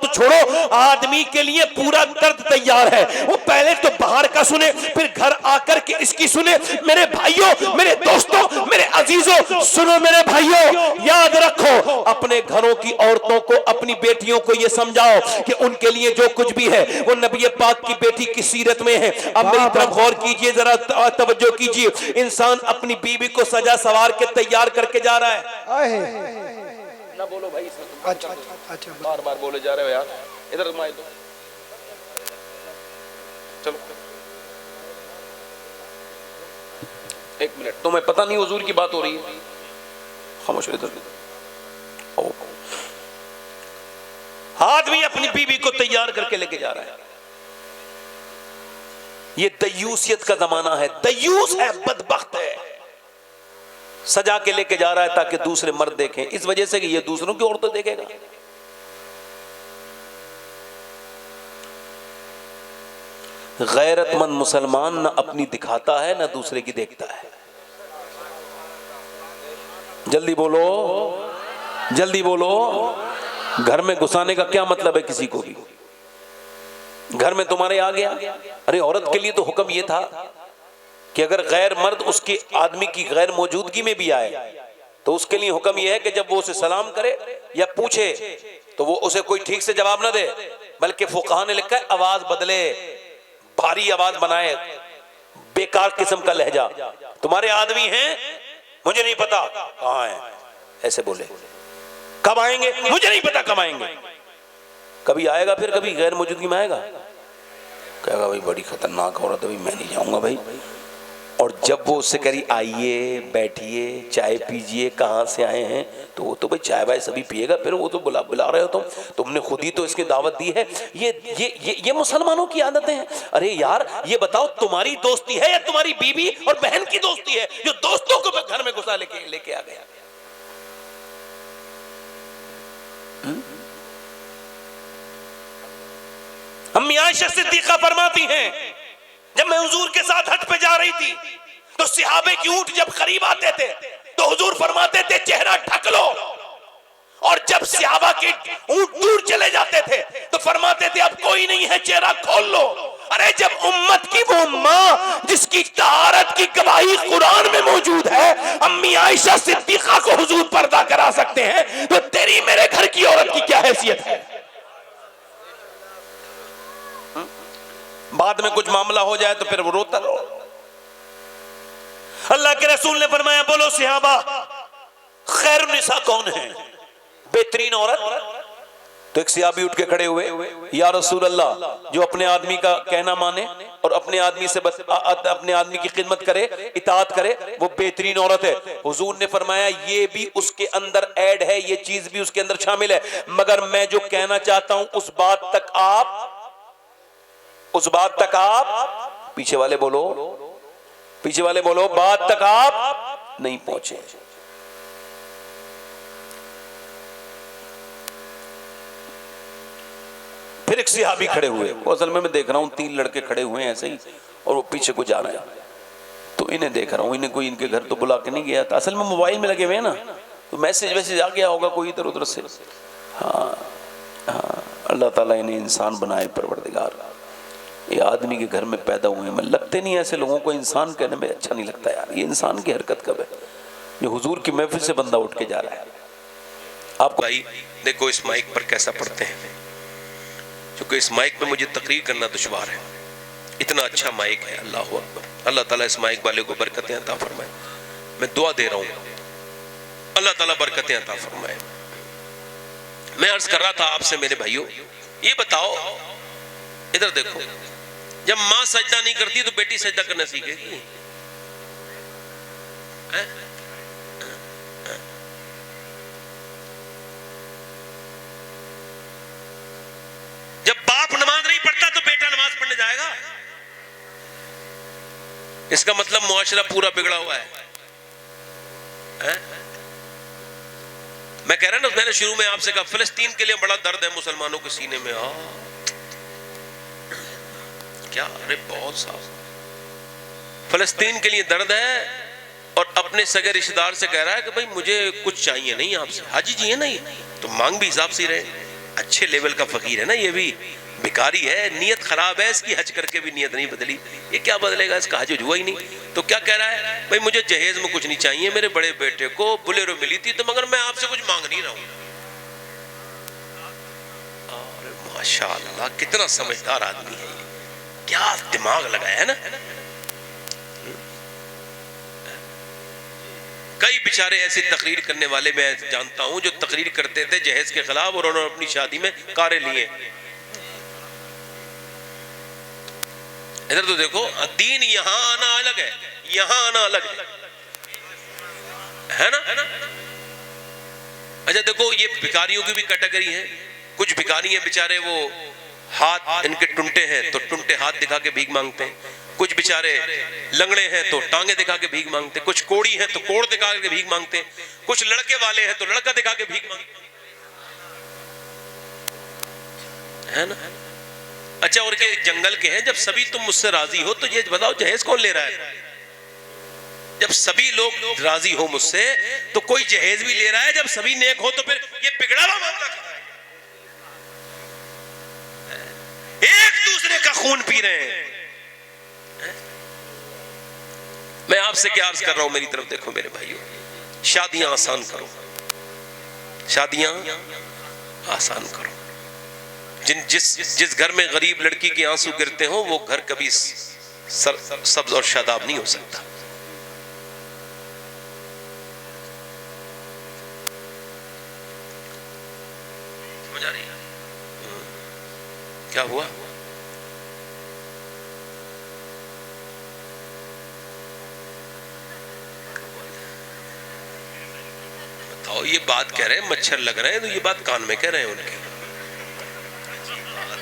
تو چھوڑو، آدمی کے لیے پورا درد تیار ہے، وہ پہلے تو باہر کا سنے پھر گھر آ کر کے اس کی سنے۔ میرے بھائیوں، میرے دوستوں، میرے عزیزوں، سنو میرے بھائیوں، یاد رکھو اپنے گھروں کی عورتوں کو، اپنی بیٹیوں کو یہ سمجھاؤ کہ ان کے لیے جو کچھ بھی ہے وہ نبی پاک کی بیٹی کی سیرت میں ہے۔ اب میری طرف غور کیجئے، ذرا توجہ کیجئے، انسان اپنی بیوی کو سجا سوار کے تیار کر کے جا رہا ہے۔ نہ بولو بھائی، اچھا بار بار بولے جا رہے ہو یار، ادھر مائل دو، چلو ایک منٹ، تمہیں پتہ نہیں حضور کی بات ہو رہی ہے، خاموش ادھر۔ آدمی اپنی بیوی کو تیار کر کے لے کے جا رہا ہے۔ یہ دیوسیت کا زمانہ ہے، دیوس ہے، بدبخت ہے، سجا کے لے کے جا رہا ہے تاکہ دوسرے مرد دیکھیں، اس وجہ سے کہ یہ دوسروں کی عورتیں دیکھے گا۔ غیرت مند مسلمان نہ اپنی دکھاتا ہے نہ دوسرے کی دیکھتا ہے۔ جلدی بولو، جلدی بولو، گھر میں گھسانے کا کیا مطلب ہے؟ کسی کو بھی گھر میں تمہارے آ گیا، ارے عورت کے لیے تو حکم یہ تھا کہ اگر غیر مرد اس کے آدمی کی غیر موجودگی میں بھی آئے تو اس کے لیے حکم یہ ہے کہ جب وہ اسے سلام کرے یا پوچھے تو وہ اسے کوئی ٹھیک سے جواب نہ دے، بلکہ فقہا نے لکھا ہے آواز بدلے، بھاری آواز بنائے، بیکار قسم کا لہجہ۔ تمہارے آدمی ہیں؟ مجھے نہیں پتا، کہاں ہیں؟ ایسے بولے. کب آئیں گے مجھے نہیں پتا کب آئیں گے. کبھی آئے گا پھر کبھی غیر موجودگی میں آئے گا. کہے گا بھائی بڑی خطرناک عورت ہے بھائی میں نہیں جاؤں گا بھائی. اور جب وہ اس سے کہی آئیے بیٹھیے چائے پیجئے کہاں سے آئے ہیں تو وہ تو بھائی چائے وائے سبھی پیے گا. پھر وہ تو بلا رہے ہو تم نے خود ہی تو اس کی دعوت دی ہے. یہ مسلمانوں کی عادتیں ہیں. ارے یار یہ بتاؤ تمہاری دوستی ہے یا تمہاری بیوی اور بہن کی دوستی ہے جو دوستوں کو گھر میں گھسا لے کے آ گیا. امی عائشہ صدیقہ فرماتی ہیں جب میں حضور کے ساتھ حج پہ جا رہی تھی تو صحابے کی اونٹ جب قریب آتے تھے تو حضور فرماتے تھے چہرہ ڈھک لو, اور جب صحابہ کے اونٹ دور چلے جاتے تھے تو فرماتے تھے اب کوئی نہیں ہے چہرہ کھول لو. ارے جب امت کی وہ ماں جس کی طہارت کی گواہی قرآن میں موجود ہے امی عائشہ صدیقہ کو حضور پردہ کرا سکتے ہیں تو تیری میرے گھر کی عورت کی کیا حیثیت ہے. بعد میں کچھ معاملہ ہو جائے تو پھر وہ روتا رہو. اللہ کے رسول نے فرمایا بولو صحابہ خیر النساء کون ہے, بہترین عورت. تو ایک صحابی اٹھ کے کھڑے ہوئے یا رسول اللہ جو اپنے آدمی کا کہنا مانے اور اپنے آدمی سے اپنے آدمی کی خدمت کرے اطاعت کرے وہ بہترین عورت ہے. حضور نے فرمایا یہ بھی اس کے اندر ایڈ ہے, یہ چیز بھی اس کے اندر شامل ہے, مگر میں جو کہنا چاہتا ہوں اس بات تک آپ پیچھے والے بولو بات تک آپ نہیں پہنچے. پھر ایک صحابی کھڑے ہوئے, اصل میں دیکھ رہا ہوں 3 لڑکے کھڑے ہوئے ہیں ایسے ہی اور وہ پیچھے کو جا رہے ہیں تو انہیں دیکھ رہا ہوں, انہیں کوئی ان کے گھر تو بلا کے نہیں گیا تھا, اصل میں موبائل میں لگے ہوئے ہیں نا تو میسج آ گیا ہوگا کوئی ادھر ادھر سے. ہاں اللہ تعالیٰ انہیں انسان بنائے پروردگار. یہ آدمی کے گھر میں پیدا ہوئے ہیں, لگتے نہیں ایسے لوگوں کو انسان کہنے میں اچھا نہیں لگتا یار. یہ انسان کی حرکت کب ہے جو حضور کی محفل سے بندہ اٹھ کے جا رہا ہے. آپ بھائی دیکھو اس مائک پر کیسا پڑھتے ہیں, چونکہ اس مائک پہ مجھے تقریر کرنا دشوار ہے, اتنا اچھا مائک ہے. اللہ اکبر, اللہ تعالیٰ اس مائک والے کو برکتیں عطا فرمائے. میں دعا دے رہا ہوں اللہ تعالیٰ برکتیں عطا فرمائے. میں عرض کر رہا تھا آپ سے میرے بھائیوں, یہ بتاؤ ادھر دیکھو, جب ماں سجدہ نہیں کرتی تو بیٹی سجدہ کرنا سیکھے گی. جب باپ نماز نہیں پڑھتا تو بیٹا نماز پڑھنے جائے گا. اس کا مطلب معاشرہ پورا بگڑا ہوا ہے. میں کہہ رہا نا, میں نے شروع میں آپ سے کہا فلسطین کے لیے بڑا درد ہے مسلمانوں کے سینے میں. کیا ارے بہت صاف فلسطین کے لیے درد ہے, اور اپنے سگے رشتہ دار سے کہہ رہا ہے کہ بھائی مجھے کچھ چاہیے نہیں آپ سے. حاجی جی ہے نا, یہ تو مانگ بھی حساب سے رہے, اچھے لیول کا فقیر ہے نا, یہ بھی بیکاری ہے, نیت خراب ہے اس کی, حج کر کے بھی نیت نہیں بدلی, یہ کیا بدلے گا, اس کا حج ہوا ہی نہیں. تو کیا کہہ رہا ہے بھائی مجھے جہیز میں کچھ نہیں چاہیے, میرے بڑے بیٹے کو بلیرو ملی تھی تو مگر میں آپ سے کچھ مانگ نہیں رہا ہوں. ماشاء اللہ کتنا سمجھدار آدمی ہے, کیا دماغ لگایا ہے نا. کئی بیچارے ایسی تقریر کرنے والے میں جانتا ہوں جو تقریر کرتے تھے جہیز کے خلاف اور انہوں نے اپنی شادی میں کاریں لیے. ادھر تو دیکھو, دین یہاں آنا الگ ہے, یہاں آنا الگ ہے نا. اچھا دیکھو یہ بھکاریوں کی بھی کیٹیگری ہے. کچھ بھکاری ہیں بیچارے وہ ہاتھ ان کے ٹنٹے ہیں تو ٹنٹے ہاتھ دکھا کے بھیک مانگتے ہیں, کچھ بیچارے لنگڑے ہیں تو ٹانگیں دکھا کے بھیک مانگتے ہیں, کچھ کوڑی ہیں تو کوڑ دکھا کے بھیک مانگتے ہیں, کچھ لڑکے والے ہیں تو لڑکا دکھا کے بھیک مانگتے ہیں نا. اچھا اور کہ جنگل کے ہیں, جب سبھی تم مجھ سے راضی ہو تو یہ بتاؤ جہیز کون لے رہا ہے؟ جب سبھی لوگ راضی ہو مجھ سے تو کوئی جہیز بھی لے رہا ہے, جب سبھی نیک ہو تو پھر یہ بگڑا ہوا معاملہ کیا ہے؟ ایک دوسرے کا خون پی رہے ہیں. میں آپ سے کیا عرض کر رہا ہوں, میری طرف دیکھو میرے بھائیوں, شادیاں آسان کرو, شادیاں آسان کرو. جس گھر میں غریب لڑکی کے آنسو گرتے ہوں وہ گھر کبھی سبز اور شاداب نہیں ہو سکتا. کیا ہوا؟ بتاؤ، یہ بات کہہ رہے ہیں مچھر لگ رہے ہیں تو یہ بات کان میں کہہ رہے ہیں ان کے.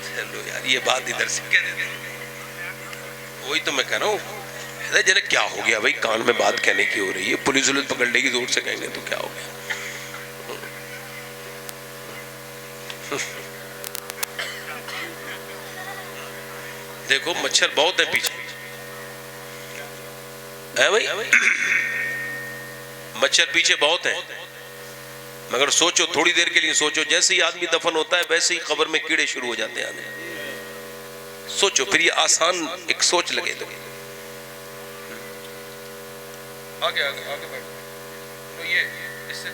چلو یار یہ بات ادھر سے کہہ دیتے. وہی تو میں کہہ رہا ہوں جنہیں کیا ہو گیا بھائی، کان میں بات کہنے کی ہو رہی ہے، پولیس ولس پکڑ لے گی زور سے کہیں گے تو کیا ہو گیا. دیکھو مچھر بہت ہے پیچھے ہے بھائی، مچھر پیچھے بہت ہیں. مگر سوچو تھوڑی دیر کے لیے سوچو، جیسے ہی آدمی دفن ہوتا ہے ویسے ہی قبر میں کیڑے شروع ہو جاتے ہیں آنے. سوچو پھر یہ آسان ایک سوچ لگے تو. آگے آگے آگے بیٹھو، یہ اس سے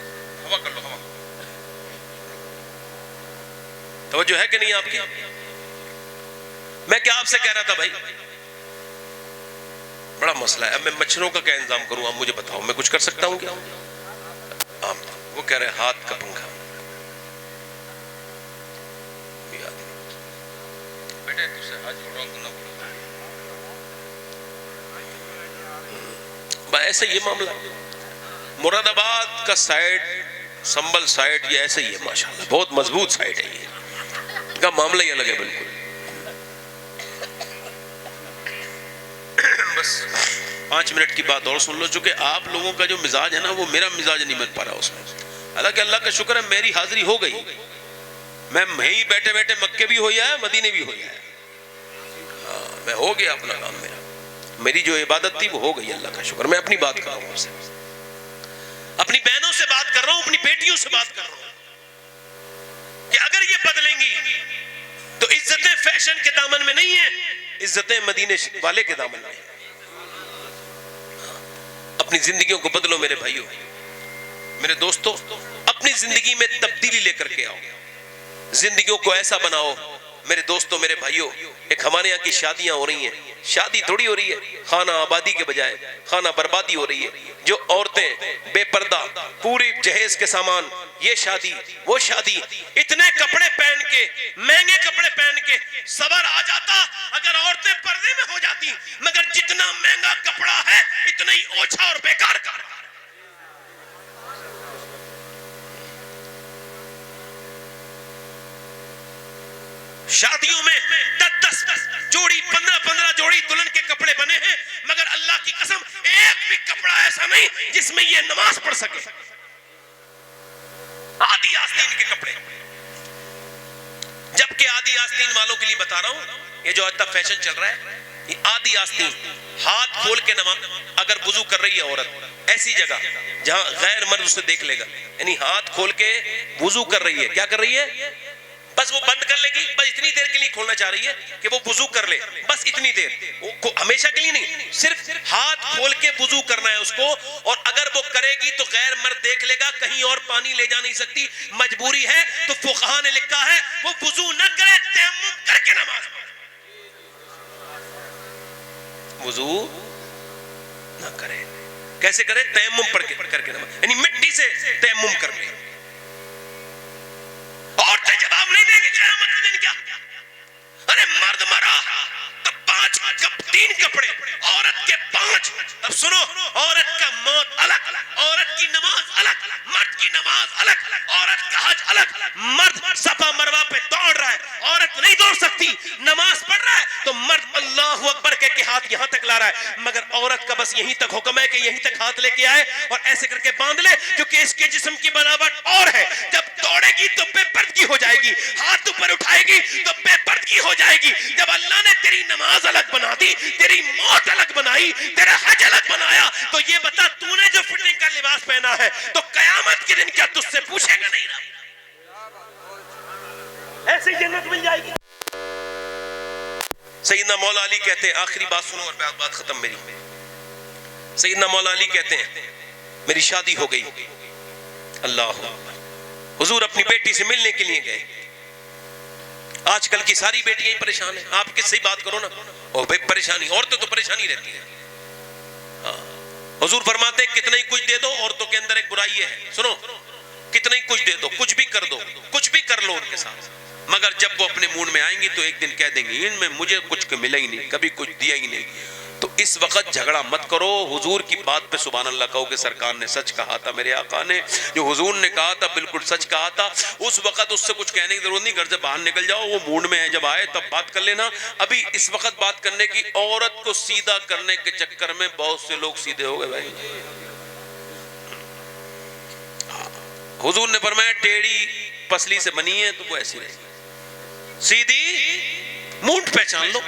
ہوا کر لو. ہوا توجہ ہے کہ نہیں آپ کی؟ میں کیا آپ سے کہہ رہا تھا بھائی، بڑا مسئلہ ہے. اب میں مچھروں کا کیا انتظام کروں؟ آپ مجھے بتاؤ، میں کچھ کر سکتا ہوں کیا؟ وہ کہہ رہے ہاتھ کا پنکھا. بیٹے تجھ سے ہاتھ جوڑ رہا ہوں تو نہ بولو. ایسے یہ معاملہ مراد آباد کا سائٹ، سنبل سائٹ، یہ ایسے ہی ہے ماشاءاللہ، بہت مضبوط سائٹ ہے. یہ کا معاملہ ہی الگ ہے بالکل. بس 5 منٹ کی بات اور سن لو، چونکہ آپ لوگوں کا جو مزاج ہے نا وہ میرا مزاج نہیں بن پا رہا اس میں. حالانکہ اللہ کا شکر ہے میری حاضری ہو گئی، میں ہی بیٹھے بیٹھے مکے بھی ہو جائے مدینے بھی ہو جائے. میں ہو گیا اپنا کام، میری جو عبادت تھی وہ ہو گئی اللہ کا شکر. میں اپنی بات کر رہا ہوں، سے اپنی بہنوں سے بات کر رہا ہوں، اپنی بیٹیوں سے بات کر رہا ہوں کہ اگر یہ بدلیں گی تو عزتیں فیشن کے دامن میں نہیں ہیں، عزتیں مدینے والے کے دامن میں ہیں. اپنی زندگیوں کو بدلو میرے بھائیوں، میرے دوستوں. اپنی زندگی میں تبدیلی لے کر کے آؤ، زندگیوں کو ایسا بناؤ. میرے دوستوں میرے بھائیوں، ایک ہمارے یہاں کی شادیاں ہو رہی ہیں، شادی تھوڑی ہو رہی ہے خانہ آبادی کے بجائے خانہ بربادی ہو رہی ہے. جو عورتیں بے پردہ، پوری جہیز کے سامان، یہ شادی وہ شادی، اتنے کپڑے پہن کے، مہنگے کپڑے پہن کے صبر آ جاتا اگر عورتیں پردے میں ہو جاتی. مگر جتنا مہنگا کپڑا ہے اتنا ہی اوچھا اور بیکار کار. شادیوں میں 10 جوڑی 15 جوڑی دلہن کے کپڑے بنے ہیں، مگر اللہ کی قسم ایک بھی کپڑا ایسا نہیں جس میں یہ نماز پڑھ سکے. آدھی آستین کے کپڑے. جبکہ آدھی آستین والوں کے لیے بتا رہا ہوں، یہ جو آج تک فیشن چل رہا ہے، یہ آدھی آستین ہاتھ کھول کے نماز، اگر وضو کر رہی ہے عورت ایسی جگہ جہاں غیر مرد اسے دیکھ لے گا، یعنی ہاتھ کھول کے وضو کر رہی ہے، کیا کر رہی ہے؟ بس وہ بند کر لے گی، بس اتنی دیر کے لیے کھولنا چاہ رہی ہے کہ وہ وضو کر لے، بس اتنی دیر، ہمیشہ کے لیے نہیں، صرف ہاتھ کھول کے وضو کرنا ہے اس کو. اور اگر وہ کرے گی تو غیر مرد دیکھ لے گا، کہیں اور پانی لے جا نہیں سکتی، مجبوری ہے. تو فقہاء نے لکھا ہے وہ وضو نہ کرے، تیمم کر کے نماز پڑھے. وضو نہ کرے، کیسے کرے؟ تیمم کر کے نماز، یعنی مٹی سے تیمم کر لے. عورتیں جواب نہیں دیں گی قیامت کے دن کیا؟ ارے مرد مرا تو 3 کپڑے، عورت کے 5. اب سنو، عورت کا موت الگ، عورت کی نماز الگ، مرد کی نماز الگ، عورت کا حج الگ. مرد صفا مروہ پہ دوڑ رہا ہے، عورت نہیں دوڑ سکتی. نماز پڑھ رہا ہے تو مرد اللہ اکبر کہہ کے ہاتھ یہاں تک لا رہا ہے، مگر عورت کا بس یہیں تک حکم ہے کہ یہیں تک ہاتھ لے کے آئے اور ایسے کر کے باندھ لے، کیونکہ اس کے جسم کی بناوٹ اور ہے. جب دوڑے گی تو بے پردگی ہو جائے گی، ہاتھ اوپر اٹھائے گی تو بے پردگی ہو جائے گی. جب اللہ نے تیری نماز الگ بنا دی، تیری موت الگ بنائی، تیرا حج الگ بنایا، تو یہ بتا تو نے جو فٹنگ کا لباس پہنا ہے تو قیامت کے دن کیا تجھ سے پوچھے گا نہیں رہا؟ ایسی جنت مل جائے گی. سیدنا مولا علی کہتے ہیں، آخری بات سنو اور بات ختم میری. سیدنا مولا علی کہتے ہیں میری شادی ہو گئی، اللہ حضور اپنی بیٹی سے ملنے کے لیے گئے. آج کل کی ساری بیٹیاں ہی پریشان ہیں، آپ کس سے بات کرو نا، اور بے پریشانی، عورتیں تو پریشانی رہتی ہیں. حضور فرماتے ہیں کتنا ہی کچھ دے دو، عورتوں کے اندر ایک برائی ہے، سنو، کتنا ہی کچھ دے دو، کچھ بھی کر دو، کچھ بھی کر لو ان کے ساتھ، مگر جب وہ اپنے موڈ میں آئیں گی تو ایک دن کہہ دیں گی ان میں مجھے کچھ ملا ہی نہیں، کبھی کچھ دیا ہی نہیں۔ تو اس وقت جھگڑا مت کرو، حضور کی بات پہ سبحان اللہ کہو کہ سرکار نے سچ کہا تھا، میرے آقا نے جو حضور نے کہا تھا بالکل سچ کہا تھا۔ اس وقت اس سے کچھ کہنے کی ضرورت نہیں، گھر سے باہر نکل جاؤ، وہ موڈ میں ہے، جب آئے تب بات کر لینا۔ ابھی اس وقت بات کرنے کی، عورت کو سیدھا کرنے کے چکر میں بہت سے لوگ سیدھے ہو گئے بھائی۔ حضور نے فرمایا ٹیڑھی پسلی سے بنی ہے تو وہ ایسی رہے، سیدھی موڈ پہچان لو،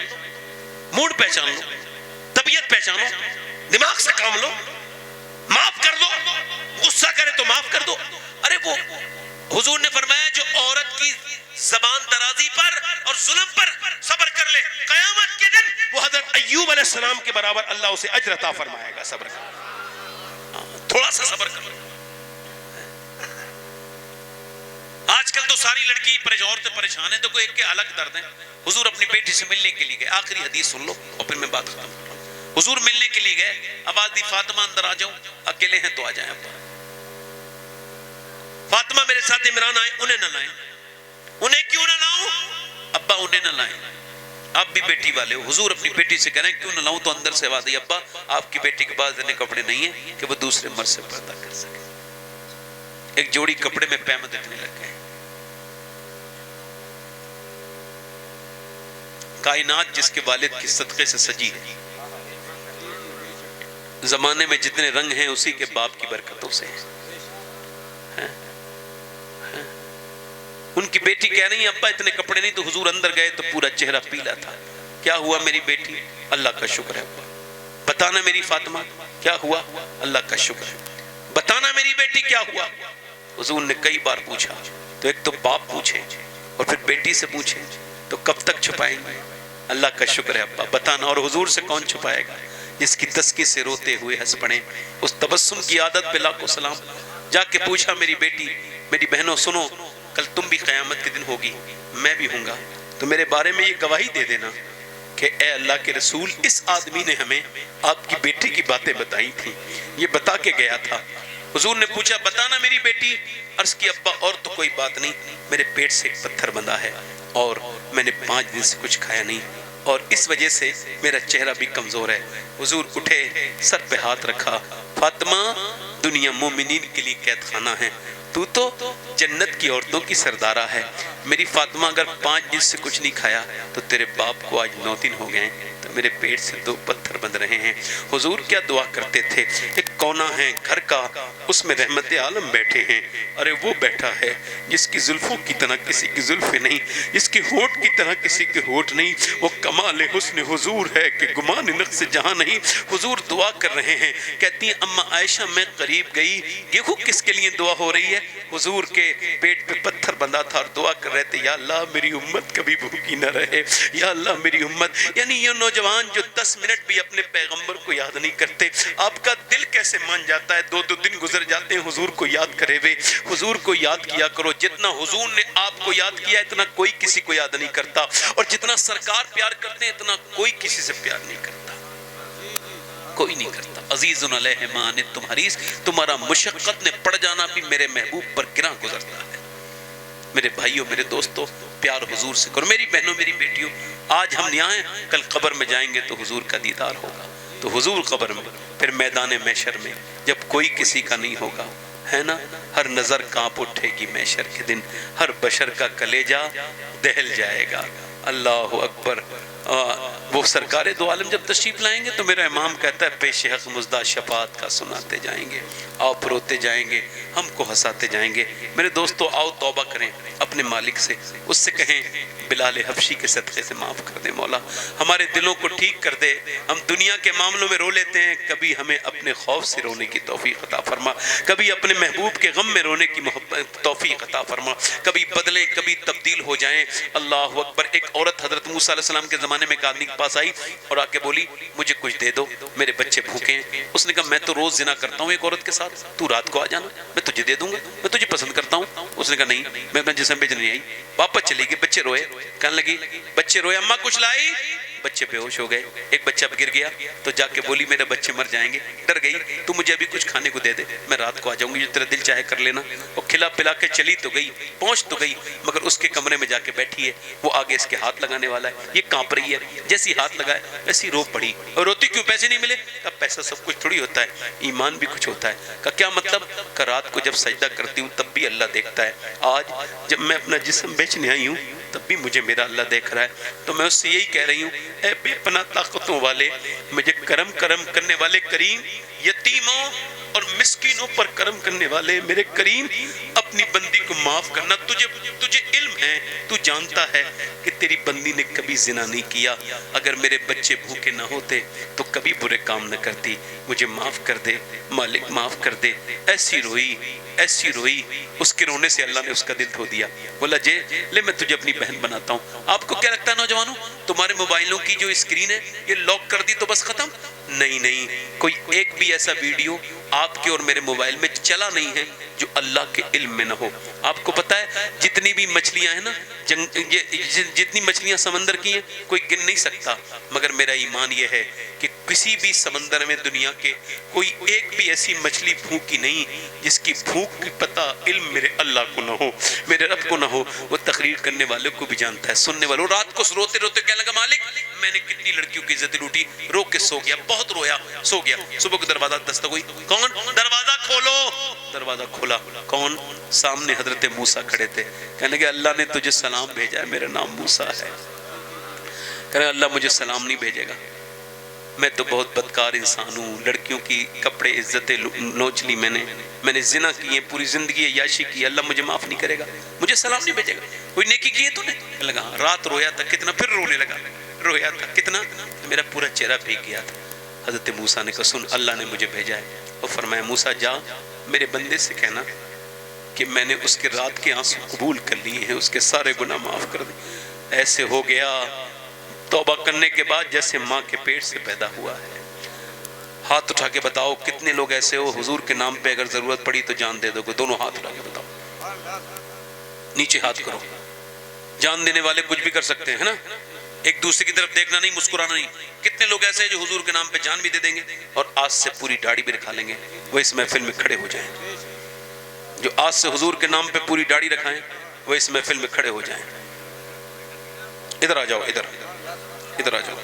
موڈ پہچان لو، طبیعت پہچانو، دماغ سے کام لو، معاف کر دو، غصہ کرے تو معاف کر دو۔ ارے وہ حضور نے فرمایا جو عورت کی زبان درازی پر اور ظلم پر صبر کر لے، قیامت کے دن وہ حضرت ایوب علیہ السلام کے برابر اللہ اسے اجر عطا فرمائے گا۔ صبر کر، تھوڑا سا صبر کر۔ آج کل تو ساری لڑکی عورتیں پریشان ہیں، تو کوئی ایک کے الگ درد ہیں۔ حضور اپنی بیٹی سے ملنے کے لیے گئے، آخری حدیث سن لو اور پھر میں بات ختم کروں۔ حضور ملنے کے لیے گئے، آواز دی فاطمہ اندر آ جاؤ، اکیلے ہیں تو آ جائیں ابا۔ فاطمہ میرے ساتھ عمران آئے، انہیں نہ لائیں۔ انہیں کیوں نہ لاؤں ابا؟ انہیں نہ لائیں، آپ بھی بیٹی والے ہو۔ حضور اپنی بیٹی سے کہہ رہے ہیں کیوں نہ لاؤں؟ تو اندر سے آواز دی ابا آپ کی بیٹی کے پاس اتنے کپڑے نہیں ہیں کہ وہ دوسرے مرد سے پردہ کر سکے۔ ایک جوڑی کپڑے میں پیمہ دینے لگ گئے۔ کائنات جس کے والد کی صدقے سے سجی ہے، زمانے میں جتنے رنگ ہیں اسی کے باپ کی برکتوں سے ہیں۔ ان کی بیٹی کہہ رہی ہیں ابا اتنے کپڑے نہیں، تو حضور اندر گئے تو پورا چہرہ پیلا تھا۔ کیا ہوا میری بیٹی؟ اللہ کا شکر ہے ابا۔ بتانا میری فاطمہ کیا ہوا؟ اللہ کا شکر ہے۔ بتانا میری بیٹی کیا ہوا؟ حضور نے کئی بار پوچھا، تو ایک تو باپ پوچھے اور پھر بیٹی سے پوچھے تو کب تک چھپائیں گے؟ اللہ کا شکر ہے ابا بتانا۔ اور حضور سے کون چھپائے گا؟ جس کی تسکی سے روتے ہوئے ہنس پڑے، اس تبسم کی عادت پہ لاکھوں سلام۔ جا کے پوچھا میری بیٹی، میری بہنوں سنو، کل تم بھی قیامت کے دن ہوگی، میں بھی ہوں گا، تو میرے بارے میں یہ گواہی دے دینا کہ اے اللہ کے رسول اس آدمی نے ہمیں آپ کی بیٹی کی باتیں بتائی تھی، یہ بتا کے گیا تھا۔ حضور نے پوچھا بتانا میری بیٹی؟ عرض کی ابا اور تو کوئی بات نہیں، میرے پیٹ سے ایک پتھر بندھا ہے اور میں نے 5 دن سے کچھ کھایا نہیں، اور اس وجہ سے میرا چہرہ بھی کمزور ہے۔ حضور اٹھے، سر پہ ہاتھ رکھا، فاطمہ دنیا مومنین کے لیے قید خانہ ہے، تو جنت کی عورتوں کی سردارہ ہے۔ میری فاطمہ اگر 5 دن سے کچھ نہیں کھایا تو تیرے باپ کو آج 9 دن ہو گئے ہیں، تو میرے پیٹ سے 2 پتھر بندھ رہے ہیں۔ حضور کیا دعا کرتے تھے؟ ایک کونا ہے گھر کا، اس میں رحمت عالم بیٹھے ہیں، ارے وہ بیٹھا ہے جس کی زلفوں کی طرح کسی کی زلفیں نہیں، جس کی ہونٹ کی طرح کسی کے ہونٹ نہیں، وہ کمال حسن حضور ہے کہ گمان نقص جہاں نہیں۔ حضور دعا کر رہے ہیں، کہتی ہیں اما عائشہ میں قریب گئی، دیکھو کس کے لیے دعا ہو رہی ہے؟ حضور کے پیٹ پہ پتھر بندھا تھا اور دعا کر رہے تھے یا اللہ میری امت کبھی بھوکی نہ رہے، یا اللہ میری امت۔ یعنی یہ نوجوان جو 10 منٹ بھی اپنے پیغمبر کو یاد نہیں کرتے، آپ کا دل کیسے مان جاتا ہے؟ 2 دن گزر جاتے ہیں حضور کو یاد کرے ہوئے۔ حضور کو یاد کیا کرو، جتنا حضور نے آپ کو یاد کیا اتنا کوئی کسی کو یاد نہیں کرتا، اور جتنا سرکار پیار کرتے ہیں اتنا کوئی کسی سے پیار نہیں کرتا، کوئی نہیں کرتا۔ عزیز علیہ ما عنتم حریص، تمہارا مشقت نے پڑ جانا بھی میرے محبوب پر گراں گزرتا ہے۔ میرے بھائیوں میرے دوستوں، پیار حضور سے کرو۔ میری بہنوں میری بیٹیوں، آج ہم یہاں ہیں، کل قبر میں جائیں گے تو حضور کا دیدار ہوگا، تو حضور قبر میں، پھر میدان محشر میں جب کوئی کسی کا نہیں ہوگا، ہے نا، ہر نظر کانپ اٹھے گی محشر کے دن، ہر بشر کا کلیجہ دہل جائے گا۔ اللہ اکبر۔ وہ سرکار دو عالم جب تشریف لائیں گے تو میرا امام کہتا ہے پیش حق مزدہ شفاعت کا سناتے جائیں گے، آپ روتے جائیں گے، ہم کو ہنساتے جائیں گے۔ میرے دوستو آؤ توبہ کریں اپنے مالک سے، اس سے کہیں بلال حبشی کے صدقے سے معاف کر دے مولا، ہمارے دلوں کو ٹھیک کر دے۔ ہم دنیا کے معاملوں میں رو لیتے ہیں، کبھی ہمیں اپنے خوف سے رونے کی توفیق عطا فرما، کبھی اپنے محبوب کے غم میں رونے کی توفیق عطا فرما، کبھی بدلیں کبھی تبدیل ہو جائیں۔ اللہ اکبر۔ ایک عورت حضرت موسیٰ علیہ السلام کے زمانے میں ایک آدمی کے پاس آئی اور آ کے بولی مجھے کچھ دے دو، میرے بچے بھوکے ہیں۔ اس نے کہا میں تو روز زنا کرتا ہوں ایک عورت کے ساتھ، تو رات کو آ جانا، میں تجھے دے دوں گا، میں تجھے پسند کرتا ہوں۔ اس نے کہا نہیں، میں اپنا جسم بیچنے نہیں آئی۔ واپس چلی گئی، بچے روئے، کہنے لگی بچے روئے، اماں کچھ لائی؟ بچے بے ہوش ہو گئے. ایک بچہ گر گیا تو جا کے بولی میرے بچے مر جائیں گے. ڈر گئی, تو مجھے ابھی کچھ کھانے کو دے دے, میں رات کو آ جاؤں گی, جو تیرا دل چاہے کر لینا. وہ کھلا پلا کے چلی تو گئی, پہنچ تو گئی, مگر اس کے کمرے میں جا کے بیٹھی ہے. وہ آگے اس کے ہاتھ لگانے والا ہے, یہ کانپ رہی ہے. جیسی ہاتھ لگائے ویسی رو پڑی. اور روتی کیوں؟ پیسے نہیں ملے. اب پیسہ سب کچھ تھوڑی ہوتا ہے, ایمان بھی کچھ ہوتا ہے. کہ کیا مطلب؟ کہ رات کو جب سجدہ کرتی ہوں تب بھی اللہ دیکھتا ہے. آج جب میں اپنا جسم بیچنے آئی ہوں تب بھی مجھے میرا اللہ دیکھ رہا ہے. تو میں اس سے یہی کہہ رہی ہوں, اے بے پناہ طاقتوں والے, مجھے کرم کرنے والے کریم, یتیموں اور مسکینوں پر کرم کرنے والے میرے کریم, اپنی بندی کو معاف کرنا. تجھے علم ہے, تو جانتا ہے کہ تیری بندی نے کبھی زنا نہیں کیا. اگر میرے بچے بھوکے نہ ہوتے تو کبھی برے کام نہ کرتی. مجھے معاف کر دے مالک, معاف کر دے. ایسی روئی, اس کے رونے سے اللہ نے اس کا دل دھو دیا. بولا جے لے میں تجھے اپنی بہن بناتا ہوں. آپ کو کیا لگتا ہے نوجوانوں, تمہارے موبائلوں کی جو اسکرین ہے یہ لاک کر دی تو بس ختم؟ نہیں, کوئی ایک بھی ایسا ویڈیو آپ کے اور میرے موبائل میں چلا نہیں ہے جو اللہ کے علم میں نہ ہو. آپ کو پتا ہے جتنی بھی مچھلیاں ہیں نا, جتنی مچھلیاں سمندر کی ہیں کوئی گن نہیں سکتا. مگر میرا ایمان یہ ہے کہ کسی بھی سمندر میں دنیا کے کوئی ایک بھی ایسی مچھلی بھوکی نہیں جس کی بھوک کی پتہ علم میرے اللہ کو نہ ہو, میرے رب کو نہ ہو. وہ تقریر کرنے والے کو بھی جانتا ہے, سننے والوں. رات کو روتے روتے کہنے لگا, مالک میں نے کتنی لڑکیوں کی عزت لوٹی, رو کے سو گیا, بہت رویا, سو گیا. صبح کو دروازہ دستک ہوئی, کون؟ دروازہ کھولو. دروازہ کھولا, کون؟ سامنے حضرت موسیٰ کھڑے تھے. کہنے لگے اللہ نے تجھے سلام بھیجا ہے, میرا نام موسیٰ ہے. کہنے اللہ مجھے سلام نہیں بھیجے گا, میں تو بہت بدکار انسان ہوں, لڑکیوں کی کپڑے عزتیں نوچ لی میں نے زنا کی ہے, پوری زندگی عیاشی کی, اللہ مجھے معاف نہیں کرے گا, مجھے سلام نہیں بھیجے گا. کوئی نیکی کی ہے تو نے؟ لگا رات رویا تھا کتنا, پھر رونے لگا, رویا تھا کتنا, میرا پورا چہرہ بھیگ گیا تھا. حضرت موسیٰ نے کہا سن, اللہ نے مجھے بھیجا ہے. اور فرمایا موسیٰ جا میرے بندے سے کہنا کہ میں نے اس کے رات کے آنسو قبول کر لیے ہیں, اس کے سارے گناہ معاف کر دے. ایسے ہو گیا توبہ کرنے کے بعد جیسے ماں کے پیٹ سے پیدا ہوا ہے. ہاتھ اٹھا کے بتاؤ کتنے لوگ ایسے ہو حضور کے نام پہ اگر ضرورت پڑی تو جان دے دو گے؟ دونوں ہاتھ اٹھا کے بتاؤ, نیچے ہاتھ کرو. جان دینے والے کچھ بھی کر سکتے ہیں نا, ایک دوسرے کی طرف دیکھنا نہیں, مسکرانا نہیں. کتنے لوگ ایسے ہیں جو حضور کے نام پہ جان بھی دے دیں گے اور آج سے پوری داڑھی بھی رکھا لیں گے؟ وہ اس محفل میں کھڑے ہو جائیں. جو آج سے حضور کے نام پہ پوری داڑھی رکھائیں وہ اس محفل میں کھڑے ہو جائیں. ادھر آ جاؤ, ادھر آ جاؤ.